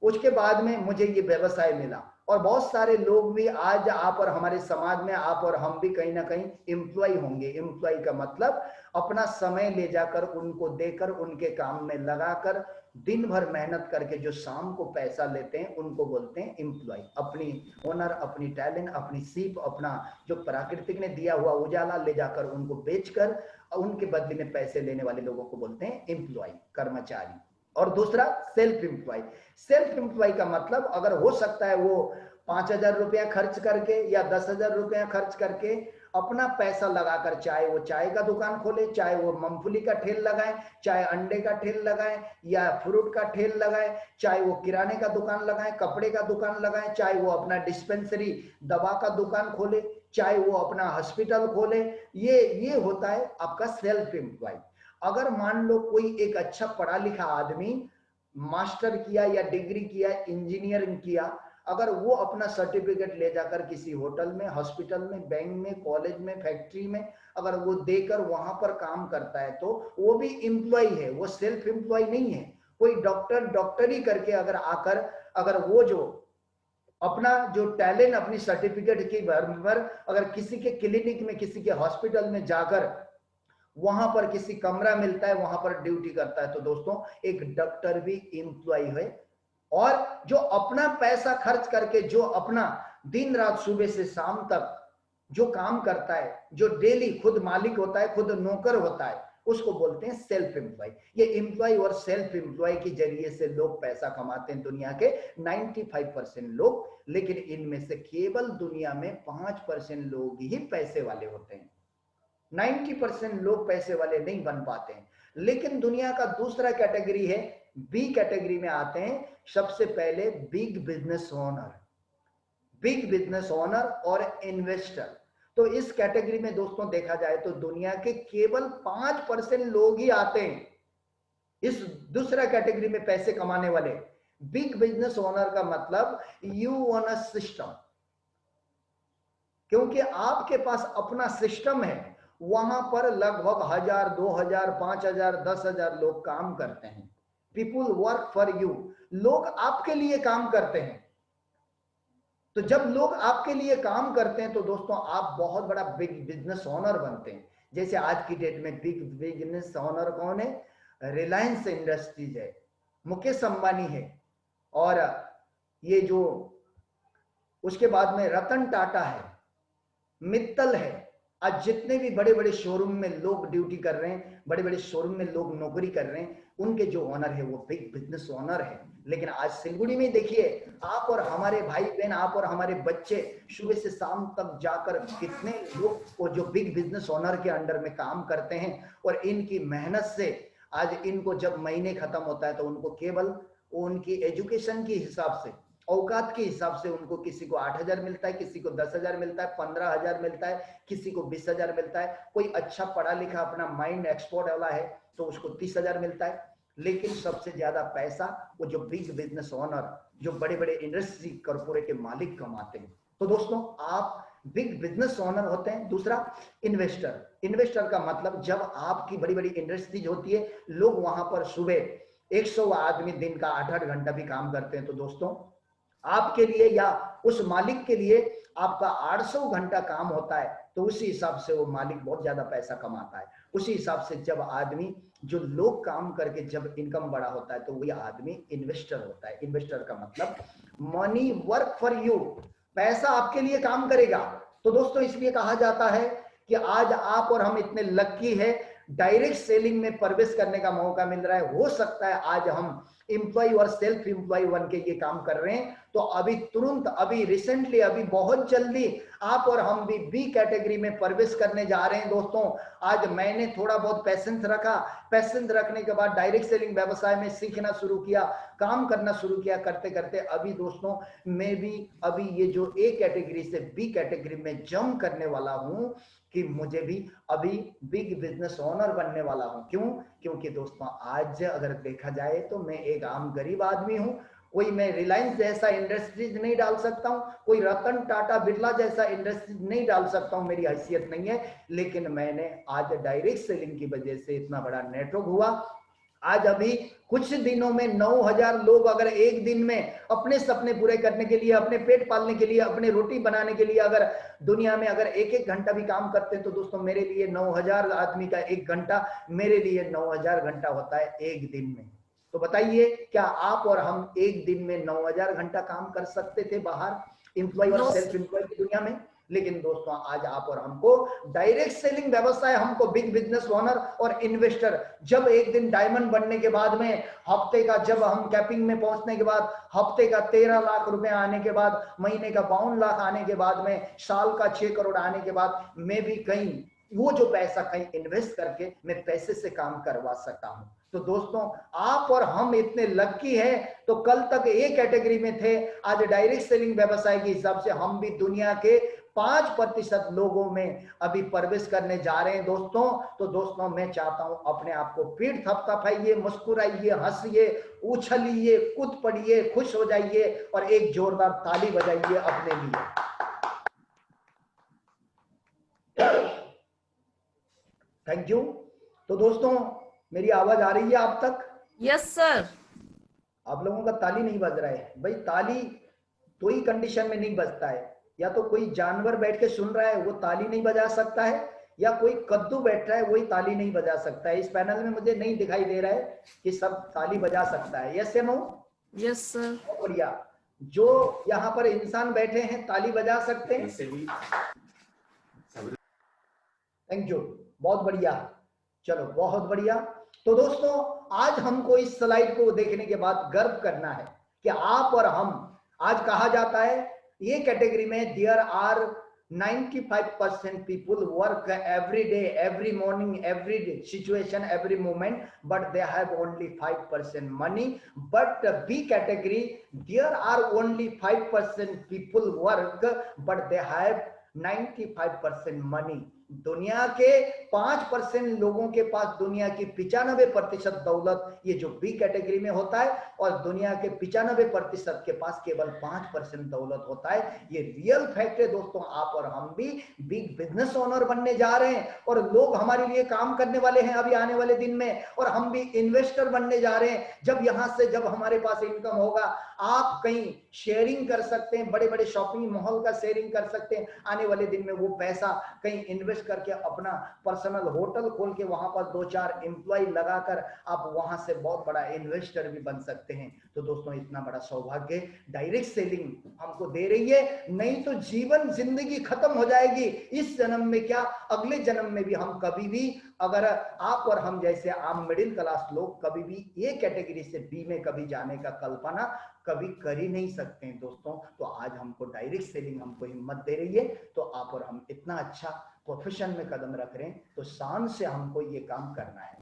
उसके बाद में मुझे ये व्यवसाय मिला। और बहुत सारे लोग भी आज, आप और हमारे समाज में, आप और हम भी कहीं ना कहीं एम्प्लॉय होंगे। एम्प्लॉय का मतलब अपना समय ले जाकर, उनको देकर, उनके काम में लगाकर, दिन भर मेहनत करके जो शाम को पैसा लेते हैं, उनको बोलते हैं एम्प्लॉय। अपनी ओनर, अपनी टैलेंट, अपनी सीप, अपना जो प्रकृति ने दिया हुआ उजाला ले जाकर उनको बेचकर उनके बदले में पैसे लेने वाले लोगों को बोलते हैं एम्प्लॉय, कर्मचारी। और दूसरा सेल्फ एम्प्लॉय। सेल्फ एम्प्लॉय का मतलब, अगर हो सकता है वो 5,000 रुपया खर्च करके या 10,000 रुपया खर्च करके अपना पैसा लगाकर, चाहे वो चाय का दुकान खोले, चाहे वो मूंगफली का ठेल लगाए, चाहे अंडे का ठेल लगाए, या फ्रूट का ठेल लगाए, चाहे वो किराने का दुकान लगाए, कपड़े का दुकान लगाए, चाहे वो अपना डिस्पेंसरी, दवा का दुकान खोले, चाहे वो अपना हॉस्पिटल खोले, ये होता है आपका सेल्फ एम्प्लॉय। अगर मान लो कोई एक अच्छा पढ़ा लिखा आदमी, मास्टर किया या डिग्री किया, इंजीनियरिंग किया, अगर वो अपना सर्टिफिकेट ले जाकर किसी होटल में, हॉस्पिटल में, बैंक में, कॉलेज में, फैक्ट्री में अगर वो देकर वहां पर काम करता है, तो वो भी एम्प्लॉय है, वो सेल्फ एम्प्लॉय नहीं है। कोई डॉक्टर डॉक्टरी करके अगर आकर, अगर वो जो अपना जो टैलेंट, अपनी सर्टिफिकेट की भर अगर किसी के क्लिनिक में, किसी के हॉस्पिटल में जाकर वहां पर किसी कमरा मिलता है, वहां पर ड्यूटी करता है, तो दोस्तों एक डॉक्टर भी एम्प्लॉय है। और जो अपना पैसा खर्च करके, जो अपना दिन रात सुबह से शाम तक जो काम करता है, जो डेली खुद मालिक होता है, खुद नौकर होता है, उसको बोलते हैं सेल्फ एम्प्लॉय। ये एम्प्लॉय और सेल्फ एम्प्लॉय के जरिए से लोग पैसा कमाते हैं, दुनिया के 95% लोग। लेकिन इनमें से केवल दुनिया में 5% लोग ही पैसे वाले होते हैं। 90% लोग पैसे वाले नहीं बन पाते हैं। लेकिन दुनिया का दूसरा कैटेगरी है, बी कैटेगरी में आते हैं सबसे पहले big business owner, big business owner और इन्वेस्टर। तो इस कैटेगरी में दोस्तों देखा जाए तो दुनिया के केवल 5% लोग ही आते हैं, इस दूसरा कैटेगरी में पैसे कमाने वाले। बिग बिजनेस ओनर का मतलब यू ओन अ सिस्टम, क्योंकि आपके पास अपना सिस्टम है, वहां पर लगभग 1,000, 2,000, 5,000, 10,000 लोग काम करते हैं। पीपुल वर्क फॉर यू, लोग आपके लिए काम करते हैं। तो जब लोग आपके लिए काम करते हैं, तो दोस्तों आप बहुत बड़ा बिग बिजनेस ओनर बनते हैं। जैसे आज की डेट में बिग बिजनेस ओनर कौन है? रिलायंस इंडस्ट्रीज है, मुकेश अंबानी है, और ये जो उसके बाद में रतन टाटा है, मित्तल है, आज जितने भी बड़े बड़े शोरूम में लोग ड्यूटी कर रहे हैं, बड़े बड़े शोरूम में लोग नौकरी कर रहे हैं, उनके जो ओनर है वो बिग बिजनेस ओनर है। लेकिन आज सिलगुड़ी में देखिए, आप और हमारे भाई बहन, आप और हमारे बच्चे सुबह से शाम तक जाकर कितने लोग वो जो बिग बिजनेस ओनर के अंडर में काम करते हैं, और इनकी मेहनत से आज इनको जब महीने खत्म होता है तो उनको केवल उनकी एजुकेशन के हिसाब से, औकात के हिसाब से उनको, किसी को 8,000 मिलता है, किसी को 10,000 मिलता है, 15,000 मिलता है, किसी को 20,000 मिलता है। कोई अच्छा पढ़ा लिखा अपना माइंड एक्सपोर्ट वाला है तो उसको 30,000 मिलता है। लेकिन सबसे ज्यादा पैसा वो जो बिग बिजनेस ओनर, जो बड़े बड़े इंडस्ट्री कॉर्पोरेट के मालिक कमाते हैं। तो दोस्तों, आप बिग बिजनेस ओनर होते हैं। दूसरा, इन्वेस्टर। इन्वेस्टर का मतलब जब आपकी बड़ी बड़ी इंडस्ट्रीज होती है, लोग वहां पर सुबह 100 आदमी दिन का 8-8 घंटा भी काम करते हैं, तो दोस्तों आपके लिए या उस मालिक के लिए आपका 800 घंटा काम होता है, तो उसी हिसाब से वो मालिक बहुत ज्यादा पैसा कमाता है। उसी हिसाब से जब आदमी, जो लोग काम करके जब इनकम बड़ा होता है, तो वही आदमी इन्वेस्टर होता है। इन्वेस्टर का मतलब मनी वर्क फॉर यू, पैसा आपके लिए काम करेगा। तो दोस्तों, इसलिए कहा जाता है कि आज आप और हम इतने लकी है, डायरेक्ट सेलिंग में प्रवेश करने का मौका मिल रहा है। हो सकता है आज हम एम्प्लॉय और सेल्फ एम्प्लॉय बन के ये काम कर रहे हैं, तो अभी तुरंत, अभी रिसेंटली, अभी बहुत जल्दी आप और हम भी बी कैटेगरी में प्रवेश करने जा रहे हैं। दोस्तों, आज मैंने थोड़ा बहुत पैसेंस रखा, पैसेंस रखने के बाद डायरेक्ट सेलिंग व्यवसाय में सीखना शुरू किया, काम करना शुरू किया। करते करते अभी दोस्तों, मैं भी अभी ये जो ए कैटेगरी से बी कैटेगरी में जंप करने वाला हूं, कि मुझे भी अभी बिग बिजनेस ओनर बनने वाला हूं। क्यों? क्योंकि दोस्तों, आज अगर देखा जाए तो मैं एक आम गरीब आदमी हूं। कोई मैं रिलायंस जैसा इंडस्ट्रीज नहीं डाल सकता हूं, कोई रतन टाटा बिरला जैसा इंडस्ट्रीज नहीं डाल सकता हूं, मेरी हैसियत नहीं है। लेकिन मैंने आज डायरेक्ट सेलिंग की वजह से इतना बड़ा नेटवर्क हुआ। आज अभी कुछ दिनों में 9,000 लोग अगर एक दिन में अपने सपने पूरे करने के लिए, अपने पेट पालने के लिए, अपने रोटी बनाने के लिए अगर दुनिया में अगर एक एक घंटा भी काम करते हैं, तो दोस्तों मेरे लिए 9,000 आदमी का एक घंटा मेरे लिए 9,000 घंटा होता है एक दिन में। तो बताइए, क्या आप और हम एक दिन में 9,000 घंटा काम कर सकते थे बाहर एम्प्लॉय और सेल्फ एम्प्लॉय की दुनिया में? लेकिन दोस्तों, आज आप और हमको डायरेक्ट सेलिंग व्यवसाय, हमको बिग बिजनेस ओनर और इन्वेस्टर, जब एक दिन डायमंड बनने के बाद में, हफ्ते का, जब हम कैपिंग में पहुंचने के बाद हफ्ते का 13 लाख रुपए आने के बाद, महीने का 52 लाख आने के बाद में, साल का 6 करोड़ आने के बाद, मैं भी कहीं वो जो पैसा कहीं इन्वेस्ट करके मैं पैसे से काम करवा सकता हूं। तो दोस्तों, आप और हम इतने लकी हैं, तो कल तक ए कैटेगरी में थे, आज डायरेक्ट सेलिंग व्यवसाय के हिसाब से हम भी दुनिया के 5% लोगों में अभी प्रवेश करने जा रहे हैं दोस्तों। तो दोस्तों, मैं चाहता हूं अपने आप को पीठ थपथपाइए, मुस्कुराइए, हंसिए, उछलिए, कूद पड़िए, खुश हो जाइए और एक जोरदार ताली बजाइए अपने लिए। Thank you. तो दोस्तों, मेरी आवाज आ रही है आप तक? Yes sir. आप लोगों का ताली नहीं बज रहा है भाई। ताली तो ही कंडीशन में नहीं बजता है, या तो कोई जानवर बैठ के सुन रहा है वो ताली नहीं बजा सकता है, या कोई कद्दू बैठ रहा है वही ताली नहीं बजा सकता है। इस पैनल में मुझे नहीं दिखाई दे रहा है कि सब ताली बजा सकता है। यस या नो? Yes sir. बढ़िया। जो यहाँ पर इंसान बैठे हैं ताली बजा सकते हैं? थैंक यू, बहुत बढ़िया। चलो, बहुत बढ़िया। तो दोस्तों, आज हमको इस स्लाइड को देखने के बाद गर्व करना है कि आप और हम, आज कहा जाता है ये कैटेगरी में there are 95% people work every day, every morning, every situation, every moment, but they have only 5% money. But B category, there are only 5% people work, but they have 95% money. दुनिया के 5% लोगों के पास दुनिया की 95% दौलत, ये जो बी कैटेगरी में होता है, और दुनिया के 95% के पास केवल 5% दौलत होता है। ये रियल फैक्ट है दोस्तों। आप और हम भी बिग बिजनेस ओनर बनने जा रहे हैं, और लोग हमारे लिए काम करने वाले हैं अभी आने वाले दिन में, और हम भी इन्वेस्टर बनने जा रहे हैं। जब यहां से, जब हमारे पास इनकम होगा, आप कहीं शेयरिंग कर सकते हैं, बड़े बड़े शॉपिंग मॉल का शेयरिंग कर सकते हैं। आने वाले दिन में वो पैसा कहीं इन्वेस्ट करके अपना पर्सनल होटल खोल के वहां पर 2-4 एम्प्लॉय लगाकर आप वहां से बहुत बड़ा इन्वेस्टर भी बन सकते हैं। तो दोस्तों, इतना बड़ा सौभाग्य डायरेक्ट सेलिंग हमको दे रही है। नहीं तो जीवन, जिंदगी खत्म हो जाएगी इस जन्म में, क्या अगले जन्म में भी हम कभी भी, अगर आप और हम जैसे आम मिडिल क्लास लोग कभी भी ए कैटेगरी से बी में कभी जाने का कल्पना कभी कर ही नहीं सकते हैं दोस्तों। तो आज हमको डायरेक्ट सेलिंग हमको हिम्मत दे रही है, तो आप और हम इतना अच्छा प्रोफेशन में कदम रख रहे हैं, तो शान से हमको ये काम करना है।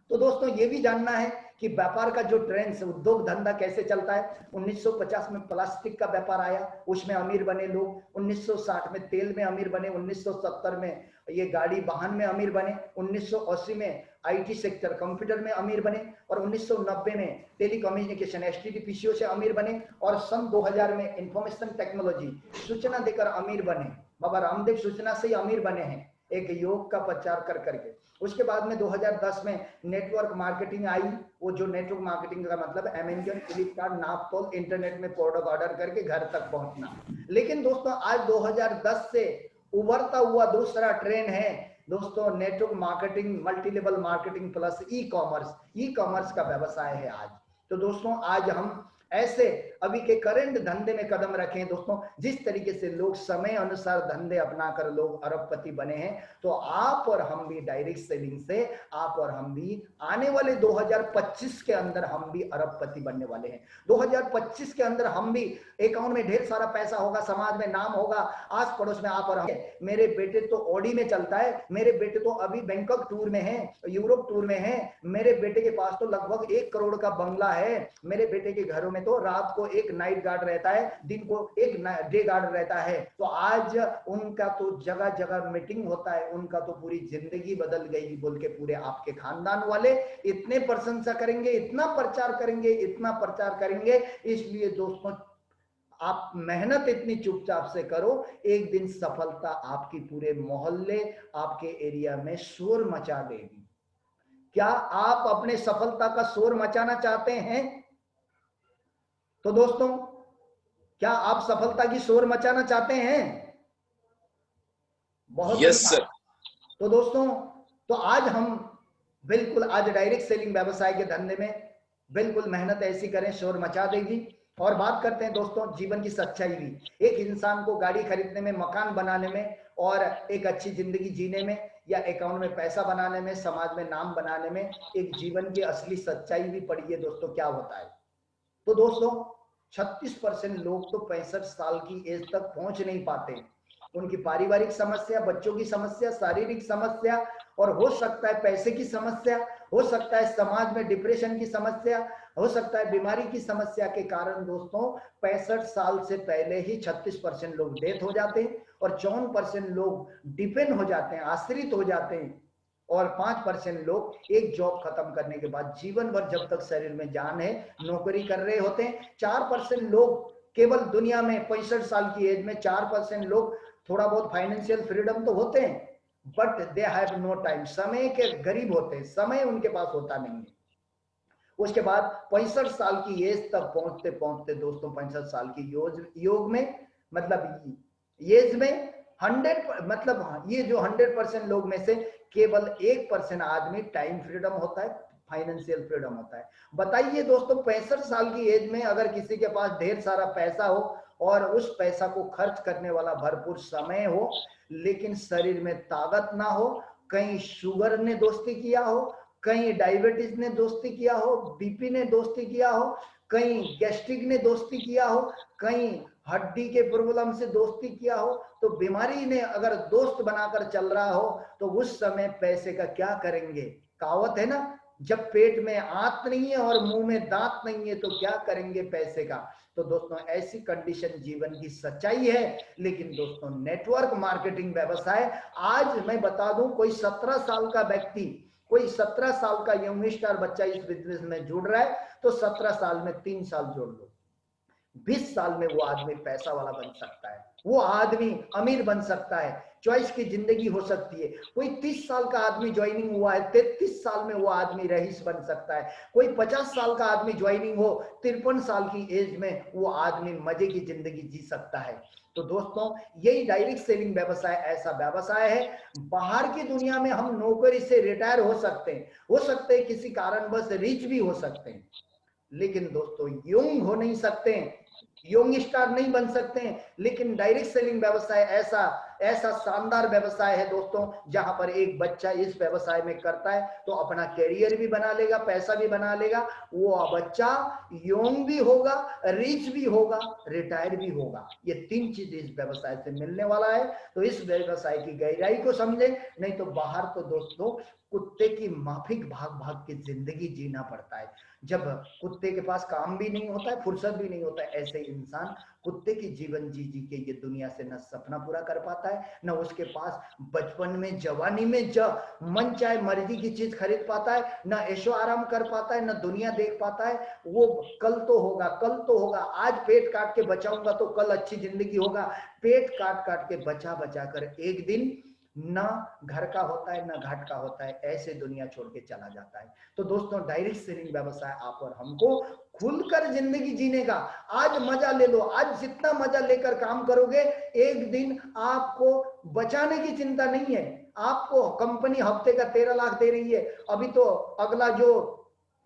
तो दोस्तों ये भी जानना है कि व्यापार का जो ट्रेंड से उद्योग धंधा कैसे चलता है। 1950 में प्लास्टिक का व्यापार आया, उसमें अमीर बने लोग। 1960 में तेल में अमीर बने। 1970 में ये गाड़ी वाहन में अमीर बने। 1980 में आईटी सेक्टर कंप्यूटर में अमीर बने, और 1990 में टेलीकम्युनिकेशन एसटीडी पीसीओ से अमीर बने, और सन 2000 में इंफॉर्मेशन टेक्नोलॉजी सूचना देकर अमीर बने। बाबा रामदेव सूचना से ही अमीर बने हैं, एक योग का प्रचार कर करके। उसके बाद में 2010 में नेटवर्क मार्केटिंग आई। वो जो नेटवर्क मार्केटिंग का मतलब अमेज़न, फ्लिपकार्ट, नापतोल, इंटरनेट में प्रोडक्ट ऑर्डर करके घर तक पहुंचना। लेकिन दोस्तों आज 2010 से उभरता हुआ दूसरा ट्रेंड है दोस्तों, network marketing, multi level marketing plus e commerce. E commerce का व्यवसाय है आज। तो दोस्तों आज हम ऐसे अभी के करंट धंधे में कदम रखें दोस्तों, जिस तरीके से लोग समय अनुसार धंधे अपनाकर लोग अरबपति बने हैं, तो आप और हम भी डायरेक्ट सेलिंग से, आप और हम भी आने वाले 2025 के अंदर हम भी अरबपति बनने वाले हैं। 2025 के अंदर हम भी अकाउंट में ढेर सारा पैसा होगा, समाज में नाम होगा, आस पड़ोस में आप और हम। मेरे बेटे तो ऑडी में चलता है, मेरे बेटे तो अभी बैंकॉक टूर में है, यूरोप टूर में है, मेरे बेटे के पास तो लगभग 1 करोड़ का बंगला है, मेरे बेटे के घरों में तो रात को एक नाइट गार्ड रहता है, दिन को एक डे गार्ड रहता है। तो आज उनका तो जगह जगह मीटिंग होता है, उनका तो पूरी जिंदगी बदल गई बोल के पूरे आपके खानदान वाले इतने प्रशंसा करेंगे, इतना प्रचार करेंगे, इतना प्रचार करेंगे। इसलिए दोस्तों आप मेहनत इतनी चुपचाप से करो, एक दिन सफलता आपकी पूरे मोहल्ले, आपके एरिया में शोर मचा देगी। क्या आप अपने सफलता का शोर मचाना चाहते हैं? तो दोस्तों क्या आप सफलता की शोर मचाना चाहते हैं? बहुत यस सर। तो दोस्तों तो आज हम बिल्कुल आज डायरेक्ट सेलिंग व्यवसाय के धंधे में बिल्कुल मेहनत ऐसी करें, शोर मचा देगी। और बात करते हैं दोस्तों जीवन की सच्चाई भी। एक इंसान को गाड़ी खरीदने में, मकान बनाने में, और एक अच्छी जिंदगी जीने में, या अकाउंट में पैसा बनाने में, समाज में नाम बनाने में एक जीवन की असली सच्चाई भी पढ़िए दोस्तों क्या होता है। तो दोस्तों 36% लोग तो 65 साल की एज तक पहुंच नहीं पाते। उनकी पारिवारिक समस्या, बच्चों की समस्या, शारीरिक समस्या, और हो सकता है पैसे की समस्या, हो सकता है समाज में डिप्रेशन की समस्या, हो सकता है बीमारी की समस्या के कारण दोस्तों 65 साल से पहले ही 36% लोग डेथ हो जाते हैं, और 54% लोग डिपेंड हो जाते हैं, आश्रित हो जाते हैं, और 5% लोग एक जॉब खत्म करने के बाद जीवन भर जब तक शरीर में जान है नौकरी कर रहे होते हैं। 4% लोग केवल दुनिया में 65 साल की एज में 4% लोग थोड़ा बहुत फाइनेंशियल फ्रीडम तो होते हैं, but they have no time, समय के गरीब होते हैं, समय उनके पास होता नहीं है। उसके बाद 65 साल की एज तक पहुंचते पहुंचते दोस्तों 65 साल की योग में मतलब एज में 100 मतलब ये जो 100% लोग में से केवल 1% आदमी टाइम फ्रीडम होता है, फाइनेंशियल फ्रीडम होता है। बताइए दोस्तों 65 साल की एज में अगर किसी के पास ढेर सारा पैसा हो और उस पैसा को खर्च करने वाला भरपूर समय हो, लेकिन शरीर में ताकत ना हो, कहीं शुगर ने दोस्ती किया हो, कहीं डायबिटीज ने दोस्ती किया हो, बीपी ने दोस्ती किया हो, कहीं गैस्ट्रिक ने दोस्ती किया हो, कहीं हड्डी के प्रॉब्लम से दोस्ती किया हो, तो बीमारी ने अगर दोस्त बनाकर चल रहा हो, तो उस समय पैसे का क्या करेंगे? कहावत है ना, जब पेट में आंत नहीं है और मुंह में दांत नहीं है तो क्या करेंगे पैसे का। तो दोस्तों ऐसी कंडीशन जीवन की सच्चाई है। लेकिन दोस्तों नेटवर्क मार्केटिंग व्यवसाय, आज मैं बता दूं कोई 17 साल का व्यक्ति, कोई 17 साल का यंगस्टर बच्चा इस बिजनेस में जुड़ रहा है, तो 17 साल में 3 साल जोड़ लो, 20 साल में वो आदमी पैसा वाला बन सकता है, वो आदमी अमीर बन सकता है, चॉइस की जिंदगी हो सकती है। कोई 30 साल का आदमी ज्वाइनिंग हुआ है, 33 साल में वो आदमी रईस बन सकता है। कोई 50 साल का आदमी ज्वाइनिंग हो, 53 साल की एज में वो आदमी मजे की जिंदगी जी सकता है। तो दोस्तों यही डायरेक्ट सेलिंग व्यवसाय ऐसा व्यवसाय है, बाहर की दुनिया में हम नौकरी से रिटायर हो सकते हैं, हो सकते हैं किसी कारणवश रिच भी हो सकते हैं, लेकिन दोस्तों यंग हो नहीं सकते हैं, यंग स्टार नहीं बन सकते हैं। लेकिन डायरेक्ट सेलिंग व्यवसाय ऐसा ऐसा शानदार व्यवसाय है दोस्तों, जहां पर एक बच्चा इस व्यवसाय में करता है तो अपना कैरियर भी बना लेगा, पैसा भी बना लेगा, वो बच्चा यंग भी होगा, रिच भी होगा, रिटायर भी होगा। ये 3 चीज इस व्यवसाय से मिलने वाला है। तो इस व्यवसाय की गहराई को समझे, नहीं तो बाहर तो दोस्तों कुत्ते की माफिक भाग भाग के जिंदगी जीना पड़ता है। जब कुत्ते के पास काम भी नहीं होता है, फुर्सत भी नहीं होता है, ऐसे इंसान कुत्ते की जीवन जी जी के ये दुनिया से न सपना पूरा कर पाता है, न उसके पास बचपन में जवानी में जब मन चाहे मर्जी की चीज खरीद पाता है, न ऐशो आराम कर पाता है, न दुनिया देख पाता है। वो कल तो होगा, कल तो होगा, आज पेट काट के बचाऊंगा तो कल अच्छी जिंदगी होगा। पेट काट काट के बचा बचा कर एक दिन ना घर का होता है ना घाट का होता है, ऐसे दुनिया छोड़ के चला जाता है। तो दोस्तों डायरेक्ट सेलिंग व्यवसाय आप और हमको खुलकर जिंदगी जीने का, आज मजा ले लो, आज जितना मजा लेकर काम करोगे, एक दिन आपको बचाने की चिंता नहीं है। आपको कंपनी हफ्ते का 13 लाख दे रही है, अभी तो अगला जो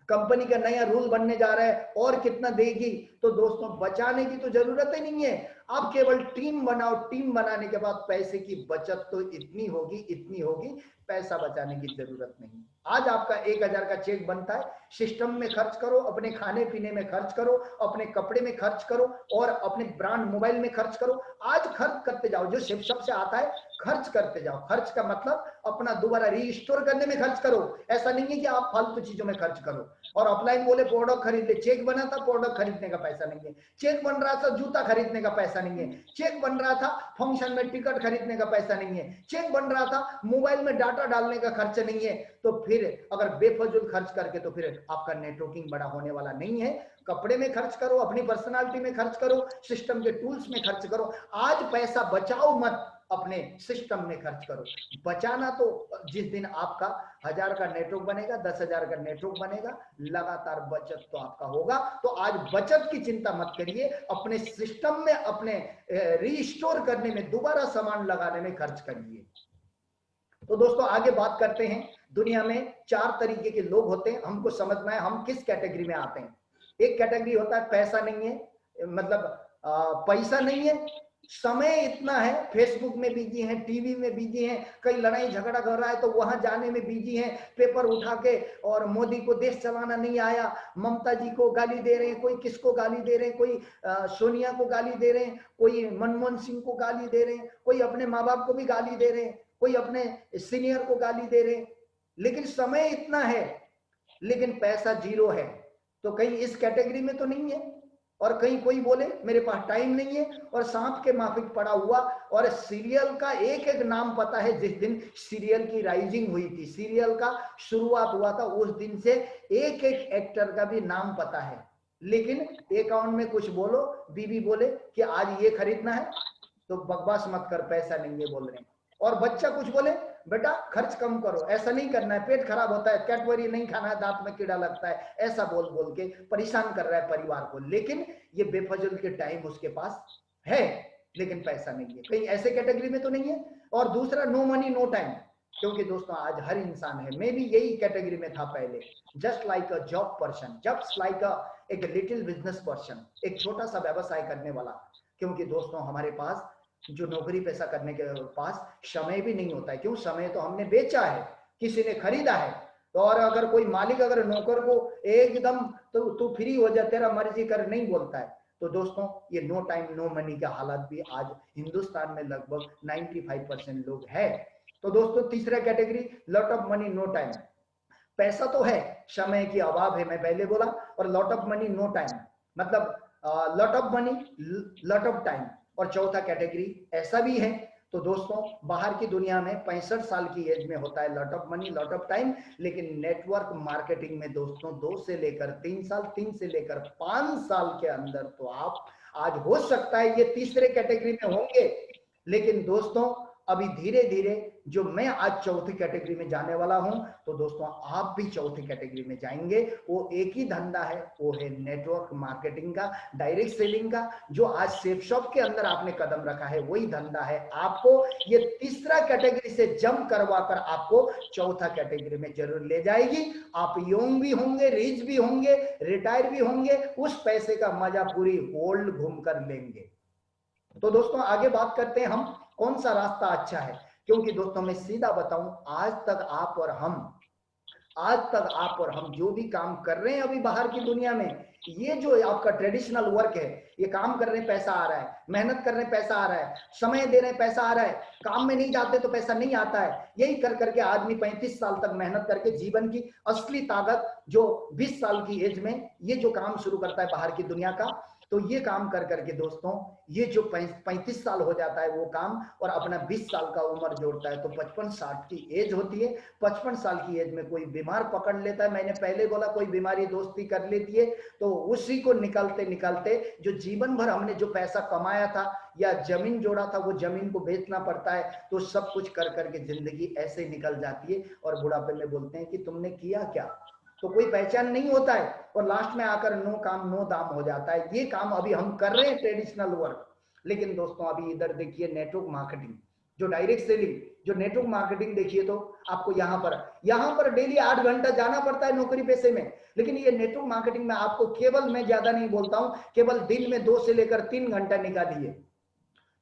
कंपनी का नया रूल बनने जा रहा है और कितना देगी। तो दोस्तों बचाने की तो जरूरत ही नहीं है, आप केवल टीम बनाओ, टीम बनाने के बाद पैसे की बचत तो इतनी होगी, इतनी होगी, पैसा बचाने की जरूरत नहीं। आज आपका 1000 का चेक बनता है, सिस्टम में खर्च करो, अपने खाने पीने में खर्च करो, अपने कपड़े में खर्च करो और अपने ब्रांड मोबाइल में खर्च करो। आज खर्च करते जाओ, जो शिप से आता है खर्च करते जाओ। खर्च का मतलब अपना दोबारा रीस्टोर करने में खर्च करो। ऐसा नहीं है कि आप फालतू चीजों में खर्च करो। और ऑफलाइन बोले प्रोडक्ट खरीद ले, चेक बना था प्रोडक्ट खरीदने का पैसा नहीं है, चेक बन रहा था जूता खरीदने का पैसा नहीं है, चेक बन रहा था फंक्शन में टिकट खरीदने का पैसा नहीं है, चेक बन रहा था मोबाइल में डाटा डालने का खर्च नहीं है। तो फिर अगर बेफजूल खर्च करके, तो फिर आपका नेटवर्किंग बड़ा होने वाला नहीं है। कपड़े में खर्च करो, अपनी पर्सनालिटी में खर्च करो, सिस्टम के टूल्स में खर्च करो। आज पैसा बचाओ मत, अपने सिस्टम में खर्च करो। बचाना तो जिस दिन आपका 1000 का नेटवर्क बनेगा, 10,000 का नेटवर्क बनेगा, लगातार बचत तो आपका होगा। तो आज बचत की चिंता मत करिए, अपने सिस्टम में, अपने रीस्टोर करने में, दोबारा सामान लगाने में खर्च करिए। तो दोस्तों आगे बात करते हैं। दुनिया में 4 तरीके के लोग होते हैं, हमको समझना है हम किस कैटेगरी में आते हैं। एक कैटेगरी होता है पैसा नहीं है, मतलब पैसा नहीं है, समय इतना है, फेसबुक में बिजी हैं, टीवी में बिजी हैं, कहीं लड़ाई झगड़ा कर रहा है तो वहां जाने में बिजी हैं, पेपर उठा के, और मोदी को देश चलाना नहीं आया, ममता जी को गाली दे रहे हैं, कोई किसको गाली दे रहे हैं, कोई सोनिया को गाली दे रहे हैं, कोई मनमोहन सिंह को गाली दे रहे हैं, कोई अपने माँ बाप को भी गाली दे रहे हैं, कोई अपने सीनियर को गाली दे रहे हैं। लेकिन समय इतना है, लेकिन पैसा 0 है। तो कहीं इस कैटेगरी में तो नहीं है। और कहीं कोई बोले मेरे पास टाइम नहीं है, और सांप के माफिक पड़ा हुआ, और सीरियल का एक एक नाम पता है। जिस दिन सीरियल की राइजिंग हुई थी, सीरियल का शुरुआत हुआ था, उस दिन से एक एक एक्टर का भी नाम पता है। लेकिन अकाउंट में कुछ बोलो, बीवी बोले कि आज ये खरीदना है, तो बकवास मत कर, पैसा नहीं है बोल रहे हैं। और बच्चा कुछ बोले बेटा खर्च कम करो, ऐसा नहीं करना है, पेट खराब होता है, कैडबरी नहीं खाना है, दांत में कीड़ा लगता है, ऐसा बोल बोल के परेशान कर रहा है परिवार को। लेकिन ये बेफजूल के टाइम उसके पास है, लेकिन पैसा नहीं है। कहीं ऐसे कैटेगरी में तो नहीं है। और दूसरा, नो मनी नो टाइम। क्योंकि दोस्तों आज हर इंसान है, मैं भी यही कैटेगरी में था पहले, just like a job person, just like एक लिटिल बिजनेस पर्सन, एक छोटा सा व्यवसाय करने वाला। क्योंकि दोस्तों हमारे पास जो नौकरी पैसा करने के पास समय भी नहीं होता है। क्यों? समय तो हमने बेचा है, किसी ने खरीदा है। तो और अगर कोई मालिक अगर नौकर को एकदम तो तू फ्री हो जा, तेरा मर्जी कर, नहीं बोलता है, तो दोस्तों ये नो टाइम नो मनी का हालत भी आज हिंदुस्तान में लगभग 95% लोग है। तो दोस्तों तीसरा category, lot of money no time. पैसा तो है, समय की अभाव है, मैं पहले बोला। और lot of money no time, मतलब lot of money lot of time. और चौथा कैटेगरी ऐसा भी है। तो दोस्तों बाहर की दुनिया में 65 साल की एज में होता है lot of money lot of time, लेकिन नेटवर्क मार्केटिंग में दोस्तों 2 से लेकर 3 साल, 3 से लेकर 5 साल के अंदर तो आप आज हो सकता है ये तीसरे कैटेगरी में होंगे। लेकिन दोस्तों अभी धीरे धीरे जो मैं आज चौथी कैटेगरी में जाने वाला हूं, तो दोस्तों आप भी चौथी कैटेगरी में जाएंगे। वो एक ही धंधा है, वो है नेटवर्क मार्केटिंग का, डायरेक्ट सेलिंग का। जो आज सेफ शॉप के अंदर आपने कदम रखा है वही धंधा है। आपको ये तीसरा कैटेगरी से जंप करवा कर आपको चौथा कैटेगरी में जरूर ले जाएगी। आप यंग भी होंगे, रिच भी होंगे, रिटायर भी होंगे, उस पैसे का मजा पूरी वर्ल्ड घूम कर लेंगे। तो दोस्तों आगे बात करते हैं हम कौन सा रास्ता अच्छा है। क्योंकि दोस्तों मैं सीधा बताऊं, आज तक आप और हम जो भी काम कर रहे हैं अभी बाहर की दुनिया में, ये जो आपका ट्रेडिशनल वर्क है, ये काम कर रहे हैं पैसा आ रहा है, मेहनत कर रहे हैं पैसा आ रहा है, समय दे रहे हैं पैसा आ रहा है, काम में नहीं जाते तो पैसा नहीं आता है। यही कर करके आदमी 35 साल तक मेहनत करके जीवन की असली ताकत जो 20 साल की एज में ये जो काम शुरू करता है बाहर की दुनिया का, तो ये काम कर करके दोस्तों ये जो 35 साल हो जाता है वो काम, और अपना 20 साल का उम्र जोड़ता है तो 55-60 की एज होती है। 55 साल की एज में कोई बीमार पकड़ लेता है, मैंने पहले बोला कोई बीमारी दोस्ती कर लेती है, तो उसी को निकलते निकलते जो जीवन भर हमने जो पैसा कमाया था या जमीन जोड़ा था वो जमीन को बेचना पड़ता है। तो सब कुछ कर करके जिंदगी ऐसे निकल जाती है और बुढ़ापे में बोलते हैं कि तुमने किया क्या, तो कोई पहचान नहीं होता है और लास्ट में आकर नो काम नो दाम हो जाता है। ये काम अभी हम कर रहे हैं ट्रेडिशनल वर्क। लेकिन दोस्तों अभी इधर देखिए नेटवर्क मार्केटिंग, जो डायरेक्ट सेलिंग, जो नेटवर्क मार्केटिंग देखिए, तो आपको यहाँ पर डेली 8 घंटा जाना पड़ता है नौकरी पेशे में। लेकिन ये नेटवर्क मार्केटिंग में आपको केवल, मैं ज्यादा नहीं बोलता हूं, केवल दिन में 2 से लेकर 3 घंटा निकालिए।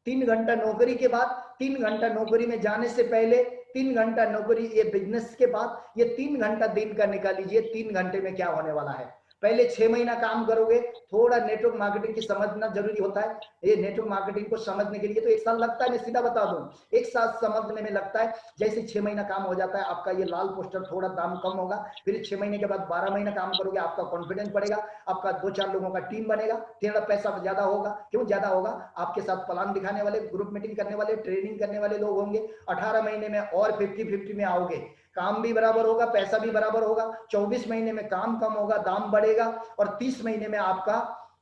3 घंटा नौकरी के बाद, 3 घंटा नौकरी में जाने से पहले, 3 घंटा नौकरी ये बिजनेस के बाद, ये 3 घंटा दिन का निकाल लीजिए। 3 घंटे में क्या होने वाला है। पहले 6 महीना काम करोगे, थोड़ा नेटवर्क मार्केटिंग की समझना जरूरी होता है। ये नेटवर्क मार्केटिंग को समझने के लिए तो 1 साल लगता है, मैं सीधा बता दूं 1 साल समझने में लगता है। जैसे 6 महीना काम हो जाता है आपका, ये लाल पोस्टर थोड़ा दाम कम होगा, फिर 6 महीने के बाद 12 महीना काम करोगे, आपका कॉन्फिडेंस बढ़ेगा, आपका 2-4 लोगों का टीम बनेगा, तेरा पैसा ज्यादा होगा। क्यों ज्यादा होगा, आपके साथ प्लान दिखाने वाले, ग्रुप मीटिंग करने वाले, ट्रेनिंग करने वाले लोग होंगे। 18 महीने में और 50-50 में आओगे, काम भी बराबर होगा, पैसा भी बराबर होगा। 24 महीने में काम कम होगा, दाम बढ़ेगा, और 30 महीने में आपका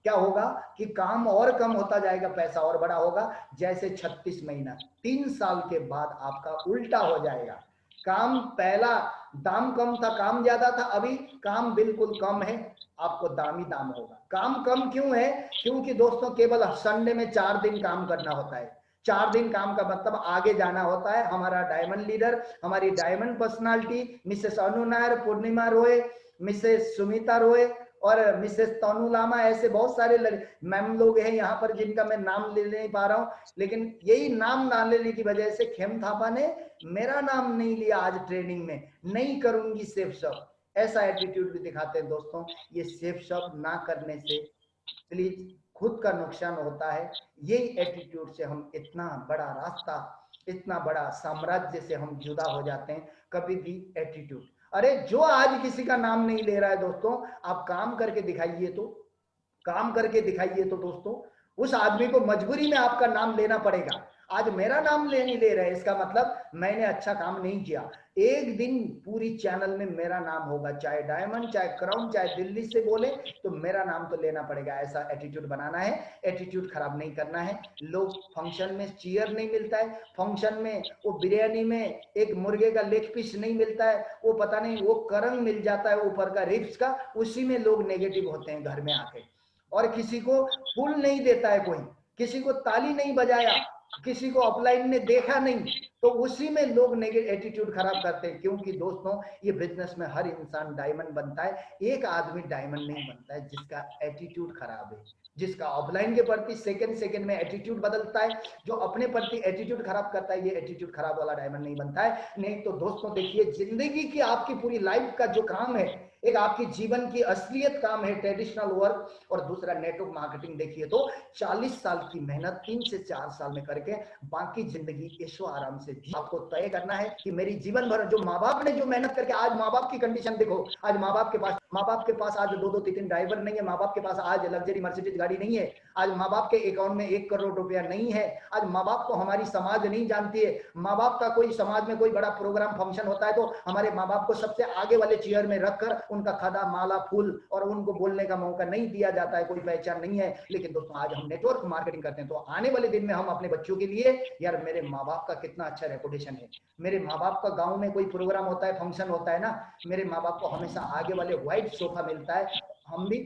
क्या होगा कि काम और कम होता जाएगा, पैसा और बड़ा होगा। जैसे 36 महीना, 3 साल के बाद आपका उल्टा हो जाएगा। काम पहला दाम कम था, काम ज्यादा था, अभी काम बिल्कुल कम है, आपको दाम ही दाम होगा। काम कम क्यों है, क्योंकि दोस्तों केवल संडे में 4 दिन काम करना होता है। 4 दिन काम का मतलब आगे जाना होता है। हमारा डायमंड लीडर, हमारी डायमंड पर्सनालिटी मिसेस अनु नायर, पूर्णिमा रॉय, मिसेस सुमिता रॉय और मिसेस तनु लामा, ऐसे बहुत सारे मैम लोग हैं यहाँ पर जिनका मैं नाम ले नहीं पा रहा हूँ। लेकिन यही नाम ना लेने की वजह से खेम थापा ने मेरा नाम नहीं लिया आज ट्रेनिंग में, नहीं करूंगी सेफ शॉप, ऐसा एटीट्यूड भी दिखाते हैं दोस्तों। ये सेफ शॉप ना करने से प्लीज खुद का नुकसान होता है। यही एटीट्यूड से हम इतना बड़ा रास्ता, इतना बड़ा साम्राज्य से हम जुदा हो जाते हैं। कभी भी एटीट्यूड, अरे जो आज किसी का नाम नहीं ले रहा है दोस्तों, आप काम करके दिखाइए, तो काम करके दिखाइए तो दोस्तों उस आदमी को मजबूरी में आपका नाम लेना पड़ेगा। आज मेरा नाम ले नहीं ले रहे, इसका मतलब मैंने अच्छा काम नहीं किया। एक दिन पूरी चैनल में मेरा नाम होगा, चाहे डायमंड, चाहे क्राउन, चाहे दिल्ली से बोले, तो मेरा नाम तो लेना पड़ेगा। ऐसा एटीट्यूड बनाना है, एटीट्यूड खराब नहीं करना है। लोग फंक्शन में चीयर नहीं मिलता है, फंक्शन में वो बिरयानी में एक मुर्गे का लेग पीस नहीं मिलता है, वो पता नहीं वो करंग मिल जाता है ऊपर का रिब्स का, उसी में लोग नेगेटिव होते हैं घर में आके। और किसी को फूल नहीं देता है कोई, किसी को ताली नहीं बजाया, किसी को अपलाइन ने देखा नहीं, तो उसी में लोग नेगेटिव एटीट्यूड खराब करते हैं। क्योंकि दोस्तों ये बिजनेस में हर इंसान डायमंड बनता है, एक आदमी डायमंड नहीं बनता है जिसका एटीट्यूड खराब है, जिसका अपलाइन के प्रति सेकंड सेकंड में एटीट्यूड बदलता है। जो अपने प्रति एटीट्यूड खराब करता है, ये एटीट्यूड खराब वाला डायमंड नहीं बनता है। नहीं तो दोस्तों देखिए, जिंदगी की आपकी पूरी लाइफ का जो काम है, एक आपकी जीवन की असलियत काम है ट्रेडिशनल वर्क, और दूसरा नेटवर्क मार्केटिंग। देखिए तो 40 साल की मेहनत 3 से 4 साल में करके बाकी जिंदगी ऐशो आराम से आपको तय करना है कि मेरी जीवन भर जो माँ बाप ने जो मेहनत करके, आज माँ बाप की कंडीशन देखो, आज माँ बाप के पास आज 2-2-3 ड्राइवर नहीं है, माँ बाप के पास आज लग्जरी मर्सिडीज गाड़ी नहीं है, आज माँ बाप के अकाउंट में 1 करोड़ रुपया नहीं है, आज माँ बाप को हमारी समाज नहीं जानती है। माँ बाप का कोई समाज में कोई बड़ा प्रोग्राम फंक्शन होता है तो हमारे माँ बाप को सबसे आगे वाले चेयर में रखकर उनका खदा माला फूल और उनको बोलने का मौका नहीं दिया जाता है, कोई पहचान नहीं है। लेकिन दोस्तों आज हम नेटवर्क मार्केटिंग करते हैं तो आने वाले दिन में हम अपने बच्चों के लिए, यार मेरे माँ बाप का कितना अच्छा रेपुटेशन है, मेरे माँ बाप का गांव में कोई प्रोग्राम होता है, फंक्शन होता है ना, मेरे माँ बाप को हमेशा आगे वाले व्हाइट सोफा मिलता है, हम भी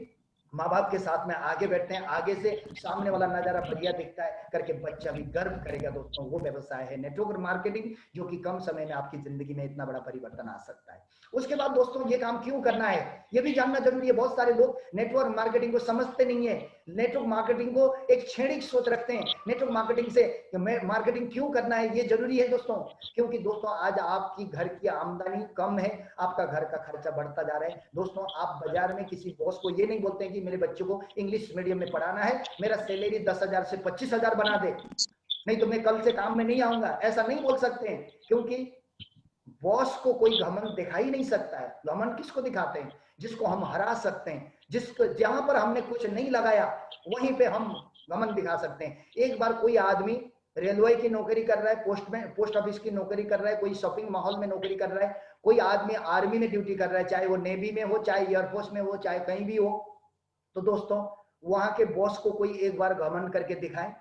माँ बाप के साथ में आगे बैठते हैं, आगे से सामने वाला नजारा बढ़िया दिखता है करके बच्चा भी गर्व करेगा दोस्तों। वो व्यवसाय है नेटवर्क मार्केटिंग, जो कि कम समय में आपकी जिंदगी में इतना बड़ा परिवर्तन आ सकता है। उसके बाद दोस्तों ये काम क्यों करना है ये भी जानना जरूरी है। बहुत सारे लोग नेटवर्क मार्केटिंग को समझते नहीं है, नेटवर्क मार्केटिंग को एक क्षणिक सोच रखते हैं। नेटवर्क मार्केटिंग से मार्केटिंग क्यों करना है ये जरूरी है दोस्तों, क्योंकि दोस्तों आज आपकी घर की आमदनी कम है, आपका घर का खर्चा बढ़ता जा रहा है। दोस्तों आप बाजार में किसी बॉस को ये नहीं बोलते हैं कि मेरे बच्चे को इंग्लिश मीडियम में पढ़ाना है, मेरा सैलरी 10,000 से 25,000 बना दे, नहीं तो मैं कल से काम में नहीं आऊंगा, ऐसा नहीं बोल सकते हैं। क्योंकि बॉस को कोई घमंड दिखाई नहीं सकता है। घमंड किसको दिखाते हैं? जिसको हम हरा सकते हैं, जिसको जहां पर हमने कुछ नहीं लगाया वहीं पे हम घमंड दिखा सकते हैं। एक बार कोई आदमी रेलवे की नौकरी कर रहा है, पोस्ट ऑफिस की नौकरी कर रहा है, कोई शॉपिंग मॉल में नौकरी कर रहा है, कोई आदमी आर्मी में ड्यूटी कर रहा है, चाहे वो नेवी में हो, चाहे एयरफोर्स में हो, चाहे कहीं भी हो। तो दोस्तों वहां के बॉस को कोई एक बार घमंड करके दिखाए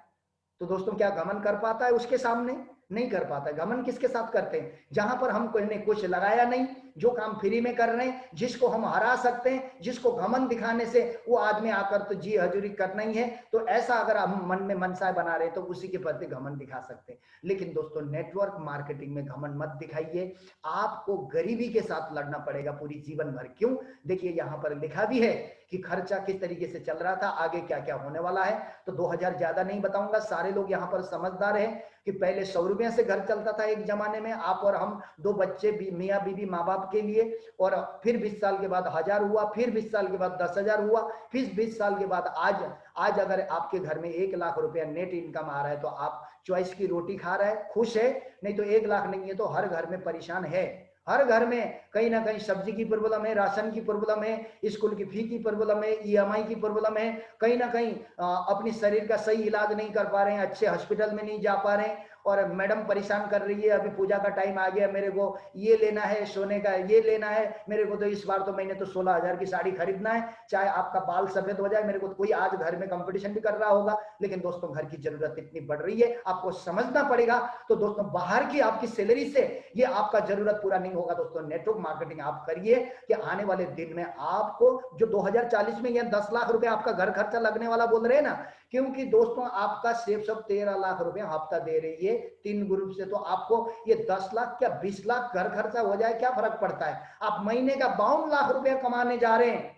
तो दोस्तों क्या घमंड कर पाता है उसके सामने? नहीं कर पाता। घमंड किसके साथ करते हैं? जहां पर हम कोई ने कुछ लगाया नहीं, जो काम फ्री में कर रहे हैं, जिसको हम हरा सकते हैं, जिसको घमंड दिखाने से वो आदमी आकर तो जी हजूरी करना ही है। तो ऐसा अगर हम मन में मनसा बना रहे तो उसी के प्रति घमंड दिखा सकते हैं। लेकिन दोस्तों नेटवर्क मार्केटिंग में घमंड मत दिखाइए, आपको गरीबी के साथ लड़ना पड़ेगा पूरी जीवन भर। क्यों? देखिए यहां पर लिखा भी है कि खर्चा किस तरीके से चल रहा था, आगे क्या क्या होने वाला है। तो 2000 ज्यादा नहीं बताऊंगा, सारे लोग यहाँ पर समझदार हैं कि पहले 100 रुपये से घर चलता था एक जमाने में, आप और हम, दो बच्चे भी, मियाँ बीवी माँ बाप के लिए, और फिर 20 साल के बाद 1000 हुआ, फिर 20 साल के बाद 10,000 हुआ, फिर 20 साल के बाद आज अगर आपके घर में 1 लाख रुपया नेट इनकम आ रहा है तो आप चॉइस की रोटी खा रहे हैं, खुश है। नहीं तो 1 लाख नहीं है तो हर घर में परेशान है। हर घर में कहीं ना कहीं सब्जी की प्रॉब्लम है, राशन की प्रॉब्लम है, स्कूल की फी की प्रॉब्लम है, ईएमआई की प्रॉब्लम है, कहीं ना कहीं अपनी शरीर का सही इलाज नहीं कर पा रहे हैं, अच्छे हॉस्पिटल में नहीं जा पा रहे हैं। और मैडम परेशान कर रही है, अभी पूजा का टाइम आ गया, मेरे को ये लेना है, सोने का ये लेना है, मेरे को तो इस बार तो मैंने तो 16,000 की साड़ी खरीदना है, चाहे आपका बाल सफेद हो जाए, मेरे को कोई आज घर में कंपटीशन भी कर रहा होगा। लेकिन दोस्तों घर की जरूरत इतनी बढ़ रही है, आपको समझना पड़ेगा। तो दोस्तों बाहर की आपकी सैलरी से ये आपका जरूरत पूरा नहीं होगा। दोस्तों नेटवर्क मार्केटिंग आप करिए कि आने वाले दिन में आपको जो 2040 में यह 10 लाख रुपए आपका घर खर्चा लगने वाला बोल रहे हैं ना, क्योंकि दोस्तों आपका सेफ सब 13 लाख रुपए हफ्ता दे रही है 3 ग्रुप से, तो आपको ये 10 लाख क्या 20 लाख घर खर्चा हो जाए क्या फर्क पड़ता है? आप महीने का 52 लाख रुपया कमाने जा रहे हैं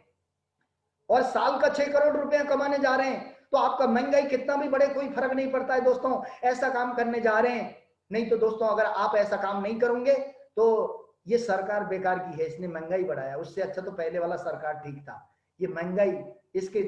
और साल का 6 करोड़ रुपया कमाने जा रहे हैं, तो आपका महंगाई कितना भी बढ़े कोई फर्क नहीं पड़ता है दोस्तों, ऐसा काम करने जा रहे हैं। नहीं तो दोस्तों अगर आप ऐसा काम नहीं करोगे तो ये सरकार बेकार की है, इसने महंगाई बढ़ाया, उससे अच्छा तो पहले वाला सरकार ठीक था। ये महंगाई इसके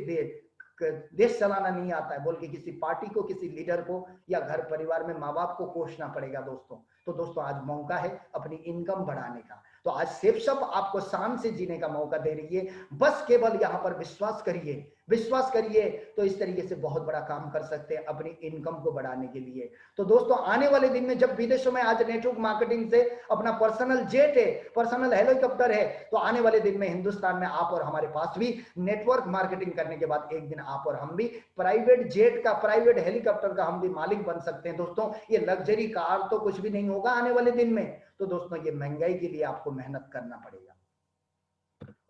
देश चलाना नहीं आता है बोल के किसी पार्टी को, किसी लीडर को या घर परिवार में माँ बाप को कोसना पड़ेगा दोस्तों। तो दोस्तों आज मौका है अपनी इनकम बढ़ाने का, तो आज सेफशॉप आपको शान से जीने का मौका दे रही है। बस केवल यहाँ पर विश्वास करिए, विश्वास करिए तो इस तरीके से बहुत बड़ा काम कर सकते हैं अपनी इनकम को बढ़ाने के लिए। तो दोस्तों आने वाले दिन में जब विदेशों में आज नेटवर्क मार्केटिंग से अपना पर्सनल जेट है, पर्सनल हेलीकॉप्टर है, तो आने वाले दिन में हिंदुस्तान में आप और हमारे पास भी नेटवर्क मार्केटिंग करने के बाद एक दिन आप और हम भी प्राइवेट जेट का, प्राइवेट हेलीकॉप्टर का हम भी मालिक बन सकते हैं। दोस्तों ये लग्जरी कार तो कुछ भी नहीं होगा आने वाले दिन में। तो दोस्तों ये महंगाई के लिए आपको मेहनत करना पड़ेगा।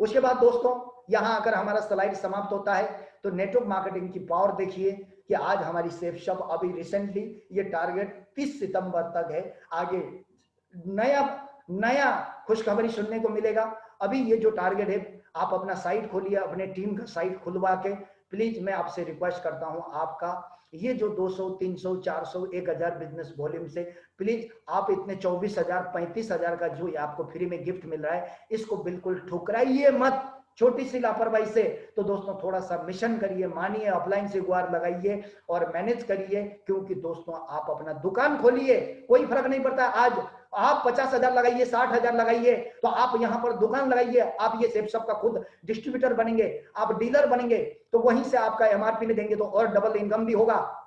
उसके बाद दोस्तों यहां अगर हमारा स्लाइड समाप्त होता है तो नेटवर्क मार्केटिंग की पावर देखिए कि आज हमारी सेफ शॉप अभी रिसेंटली ये टारगेट 30 सितंबर तक है। आगे नया खुशखबरी सुनने को मिलेगा। अभी ये जो टारगेट है आप अपना साइट खोलिए, अपने टीम का साइट खुलवा के प्लीज मैं आपसे रिक्वेस्ट करता हूं, आपका ये जो 200, 300, 400, 1000 बिजनेस वॉल्यूम से प्लीज आप इतने 24,000, 35,000 का जो आपको फ्री में गिफ्ट मिल रहा है इसको बिल्कुल ठुकराइए मत छोटी सी लापरवाही से। तो दोस्तों थोड़ा सा मिशन करिए, मानिए, ऑफलाइन से गुहार लगाइए और मैनेज करिए, क्योंकि दोस्तों आप अपना दुकान खोलिए, कोई फर्क नहीं पड़ता। आज आप 50,000 लगाइए, 60,000 लगाइए, तो आप यहां पर दुकान लगाइए, आप ये सेफ शॉप का खुद डिस्ट्रीब्यूटर बनेंगे, आप डीलर बनेंगे, तो वहीं से आपका एमआरपी में देंगे तो और डबल इनकम भी होगा।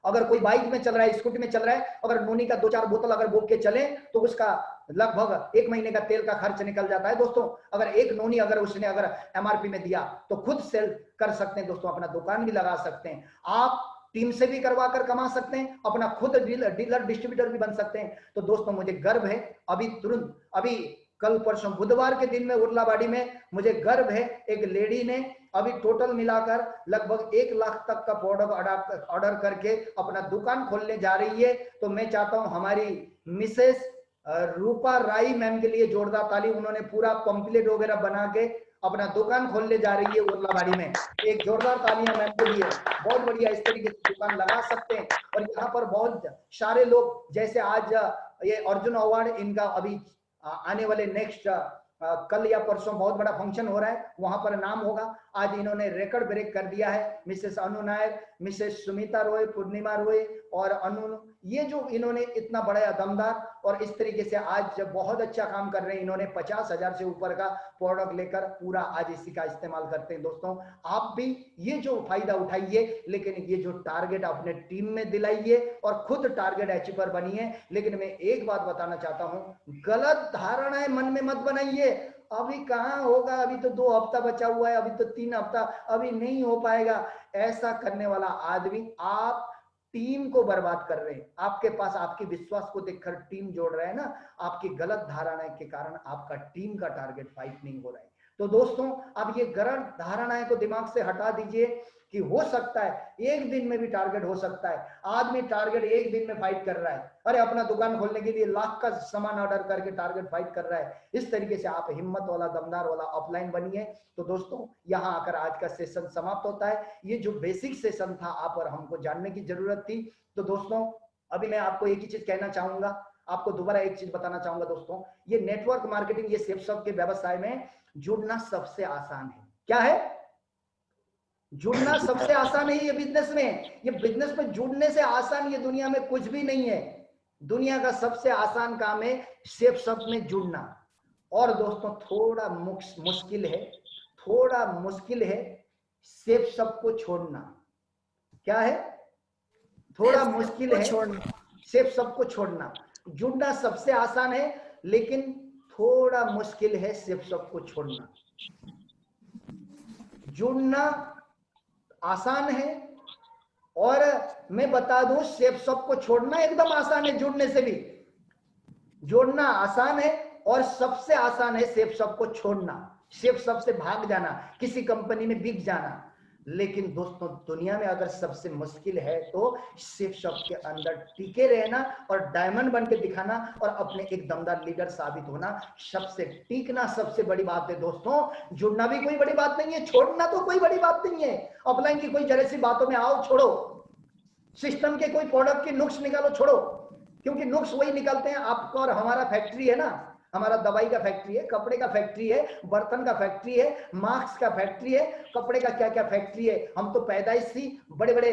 अगर कोई बाइक में चल रहा है, स्कूटी में चल रहा है, अगर नोनी का 2-4 बोतल अगर बोक के चले तो उसका लगभग 1 महीने का तेल का खर्च निकल जाता है दोस्तों। अगर एक नोनी अगर उसने अगर एमआरपी में दिया तो खुद सेल कर सकते हैं दोस्तों, अपना दुकान भी लगा सकते हैं, आप टीम से भी करवा कर कमा सकते हैं, अपना खुद डीलर डिस्ट्रीब्यूटर भी बन सकते हैं। तो दोस्तों मुझे गर्व है, अभी तुरंत अभी कल परसों बुधवार के दिन में उर्लाबाड़ी में मुझे गर्व है, एक लेडी ने अभी टोटल मिलाकर लगभग 1 लाख तक का प्रोडक्ट ऑर्डर करके अपना दुकान खोलने जा रही है। तो मैं चाहता हूं हमारी मिसेस रूपा राय मैम के लिए जोरदार ताली। उन्होंने पूरा पंपलेट वगैरह बना के अपना दुकान खोलने जा रही है उर्लाबाड़ी में। एक जोरदार तालियां मैम के लिए, बहुत बढ़िया। इस तरीके से दुकान लगा सकते हैं। और यहाँ पर बहुत सारे लोग, जैसे आज ये अर्जुन अवार्ड इनका अभी आने वाले नेक्स्ट कल या परसों बहुत बड़ा फंक्शन हो रहा है, वहां पर नाम होगा। आज इन्होंने रिकॉर्ड ब्रेक कर दिया है। मिसेस अनु नायर, मिसेस सुमिता रॉय, पूर्णिमा रॉय और अनु, ये जो इन्होंने इतना बड़ा दमदार और इस तरीके से आज बहुत अच्छा काम कर रहे हैं। इन्होंने 50,000 से ऊपर का प्रोडक्ट लेकर पूरा आज इसी का इस्तेमाल करते हैं। दोस्तों आप भी ये जो फायदा उठाइए, लेकिन ये जो टारगेट अपने टीम में दिलाइए और खुद टारगेट अचीवर बनिए। लेकिन मैं एक बात बताना चाहता हूं, गलत धारणाएं मन में मत बनाइए। अभी कहां होगा, अभी तो 2 हफ्ता बचा हुआ है, अभी तो 3 हफ्ता, अभी नहीं हो पाएगा। ऐसा करने वाला आदमी आप टीम को बर्बाद कर रहे हैं। आपके पास आपके विश्वास को देखकर टीम जोड़ रहे हैं ना, आपकी गलत धारणाएं के कारण आपका टीम का टारगेट फाइट नहीं हो रहा है। तो दोस्तों आप ये गलत धारणाएं को दिमाग से हटा दीजिए कि हो सकता है एक दिन में भी टारगेट हो सकता है। आदमी टारगेट एक दिन में फाइट कर रहा है, अरे अपना दुकान खोलने के लिए लाख का सामान ऑर्डर करके टारगेट फाइट कर रहा है। इस तरीके से आप हिम्मत वाला, दमदार वाला ऑफलाइन बनिए। तो दोस्तों यहाँ आकर आज का सेशन समाप्त होता है। ये जो बेसिक सेशन था आप और हमको जानने की जरूरत थी। तो दोस्तों अभी मैं आपको एक ही चीज कहना चाहूंगा, आपको दोबारा एक चीज बताना चाहूंगा। दोस्तों ये नेटवर्क मार्केटिंग, ये सेल्फ के व्यवसाय में जुड़ना सबसे आसान है। क्या है? जुड़ना सबसे आसान है ये बिजनेस में। ये बिजनेस में जुड़ने से आसान ये दुनिया में कुछ भी नहीं है। दुनिया का सबसे आसान काम है सेफ सब में जुड़ना। और दोस्तों थोड़ा मुश्किल है, थोड़ा मुश्किल है सेफ सब को छोड़ना। क्या है? थोड़ा मुश्किल है सेफ सब को छोड़ना। जुड़ना सबसे आसान है, लेकिन थोड़ा मुश्किल है सेफ सब को छोड़ना। जुड़ना आसान है और मैं बता दूं सेफ सब को छोड़ना एकदम आसान है। जुड़ने से भी जोड़ना आसान है और सबसे आसान है सेफ सब को छोड़ना, सेफ सब से भाग जाना, किसी कंपनी में बिक जाना। लेकिन दोस्तों दुनिया में अगर सबसे मुश्किल है तो सेफ सब के अंदर टिके रहना और डायमंड बन के दिखाना और अपने एक दमदार लीडर साबित होना। सबसे टिकना सबसे बड़ी बात है दोस्तों। जुड़ना भी कोई बड़ी बात नहीं है, छोड़ना तो कोई बड़ी बात नहीं है। ऑफलाइन की कोई जरा सी बातों में आओ छोड़ो, सिस्टम के कोई प्रोडक्ट के नुक्स निकालो छोड़ो, क्योंकि नुक्स वही निकलते हैं। आपका और हमारा फैक्ट्री है ना, हमारा दवाई का फैक्ट्री है, कपड़े का फैक्ट्री है, बर्तन का फैक्ट्री है, मास्क का फैक्ट्री है, कपड़े का क्या क्या फैक्ट्री है। हम तो पैदाइश से बड़े बड़े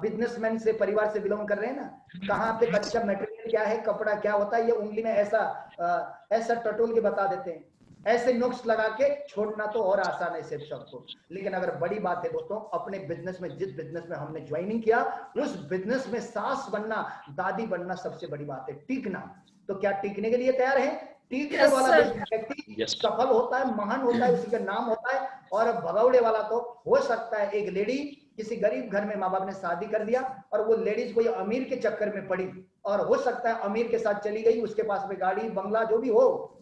बिजनेसमैन से परिवार से बिलोंग कर रहे हैं ना। कहाँ पे कच्चा मटेरियल क्या है, कपड़ा क्या होता है, ये उंगली में ऐसा टटोल के बता देते हैं। ऐसे नुक्स लगा के छोड़ना तो और आसान है सिर्फ सबको। लेकिन अगर बड़ी बात है दोस्तों, अपने बिजनेस में, जिस बिजनेस में हमने ज्वाइनिंग किया उस बिजनेस में सास बनना, दादी बनना सबसे बड़ी बात है। टिकना, तो क्या टिकने के लिए तैयार है? टिकने वाला व्यक्ति सफल होता है, महान होता है, उसी का नाम होता है। और भगौड़े वाला तो हो सकता है एक लेडी किसी गरीब घर में माँ बाप ने शादी कर दिया और वो लेडीज कोई अमीर के चक्कर में पड़ी और हो सकता है अमीर के साथ चली गई, उसके पास में गाड़ी बंगला जो भी हो।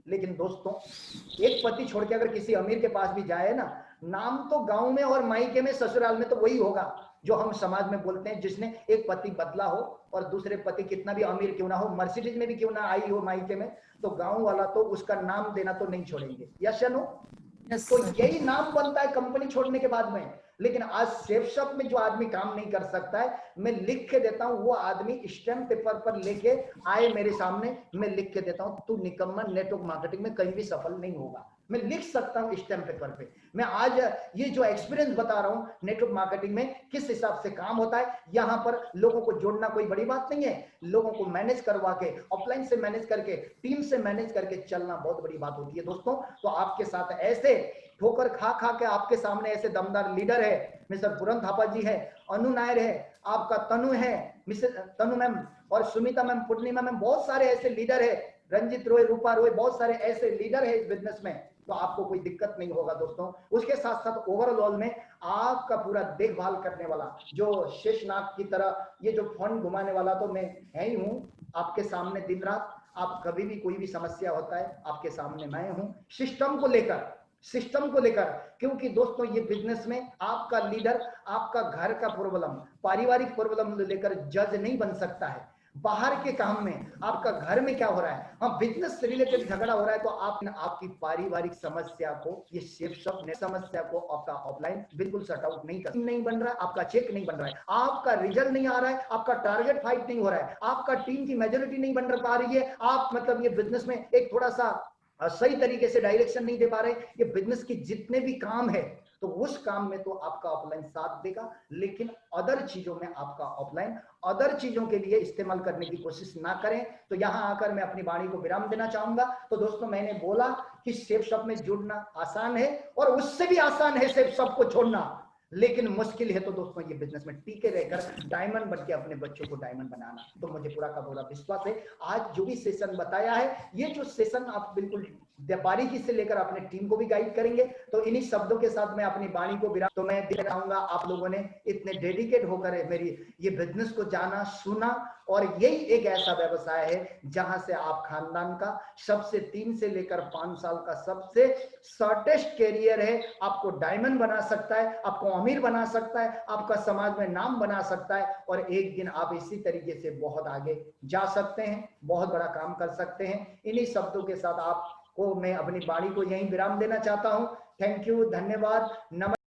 लेकिन दोस्तों एक पति छोड़ के अगर किसी अमीर के पास भी जाए ना, नाम तो गांव में और मायके में, ससुराल में तो वही होगा जो हम समाज में बोलते हैं, जिसने एक पति बदला हो और दूसरे पति कितना भी अमीर क्यों ना हो, मर्सिडीज में भी क्यों ना आई हो मायके में, तो गांव वाला तो उसका नाम देना तो नहीं छोड़ेंगे। यस या नो? तो यही नाम बनता है कंपनी छोड़ने के बाद में। लेकिन आज सेफ शॉप में जो आदमी काम नहीं कर सकता है, मैं लिख के देता हूं, वो आदमी स्टैम्प पेपर पर लेके आए मेरे सामने, मैं लिख के देता हूं तू निकम्मा नेटवर्क मार्केटिंग में कहीं भी सफल नहीं होगा। मैं लिख सकता हूं स्टैम्प पेपर पे। मैं आज ये जो एक्सपीरियंस बता रहा हूं नेटवर्क मार्केटिंग में किस हिसाब से काम होता है। यहाँ पर लोगों को जोड़ना कोई बड़ी बात नहीं है, लोगों को मैनेज करवा के, ऑफलाइन से मैनेज करके, टीम से मैनेज करके चलना बहुत बड़ी बात होती है दोस्तों। तो आपके साथ ऐसे ठोकर खा खा के आपके सामने ऐसे दमदार लीडर है, मिस्टर पूरन थापा जी है, अनु नायर है, आपका तनु है, मिसेस तनु मैम और सुमिता मैम, पूर्णिमा मैम, बहुत सारे ऐसे लीडर है, रंजित रॉय, रूपा रॉय, बहुत सारे ऐसे लीडर है इस बिजनेस में। तो आपको कोई दिक्कत नहीं होगा दोस्तों। उसके साथ साथ ओवरऑल में आपका पूरा देखभाल करने वाला, जो शेषनाग की तरह ये जो फंड घुमाने वाला तो मैं है ही हूं आपके सामने दिन रात। आप कभी भी कोई भी समस्या होता है, आपके सामने मैं हूं सिस्टम को लेकर, क्योंकि दोस्तों ये बिजनेस में आपका लीडर आपका घर का प्रॉब्लम, पारिवारिक प्रॉब्लम लेकर जज नहीं बन सकता है। बाहर के काम में आपका घर में क्या हो रहा है, हाँ बिजनेस से रिलेटेड झगड़ा हो रहा है, तो आप आपकी पारिवारिक समस्या को, ये सेफ शॉप समस्या को आपका ऑफलाइन बिल्कुल सॉर्ट आउट नहीं बन रहा है, आपका चेक नहीं बन रहा है, आपका रिजल्ट नहीं आ रहा है, आपका टारगेट फाइट नहीं हो रहा है, आपका टीम की मेजोरिटी नहीं बन पा रही है, आप मतलब ये बिजनेस में एक थोड़ा सा सही तरीके से डायरेक्शन नहीं दे पा रहे, ये बिजनेस की जितने भी काम है तो उस काम में तो आपका ऑफलाइन साथ देगा, लेकिन अदर चीजों में आपका ऑफलाइन अदर चीजों के लिए इस्तेमाल करने की कोशिश ना करें। तो यहां आकर मैं अपनी वाणी को विराम देना चाहूंगा। तो दोस्तों मैंने बोला कि सेफ शॉप में जुड़ना आसान है और उससे भी आसान है सेफ शॉप को छोड़ना, लेकिन मुश्किल है तो दोस्तों ये बिजनेस में टीके रहकर डायमंड बन के अपने बच्चों को डायमंड बनाना। तो मुझे पूरा का पूरा विश्वास है आज जो भी सेशन बताया है, ये जो सेशन आप बिल्कुल बारीकी से लेकर अपने टीम को भी गाइड करेंगे। तो इन्हीं शब्दों के साथ मैं अपनी वाणी को विराम, तो मैं देना चाहूंगा आप लोगों ने इतने डेडिकेट होकर मेरी ये बिजनेस को जाना सुना, और यही एक ऐसा व्यवसाय है जहां से आप खानदान का सबसे 3 से लेकर 5 साल का सबसे शॉर्टेस्ट कैरियर है, आपको डायमंड बना सकता है, आपको अमीर बना सकता है, आपका समाज में नाम बना सकता है, और एक दिन आप इसी तरीके से बहुत आगे जा सकते हैं, बहुत बड़ा काम कर सकते हैं। इन्हीं शब्दों के साथ आपको मैं अपनी वाणी को यहीं विराम देना चाहता हूं। थैंक यू, धन्यवाद, नमस्कार।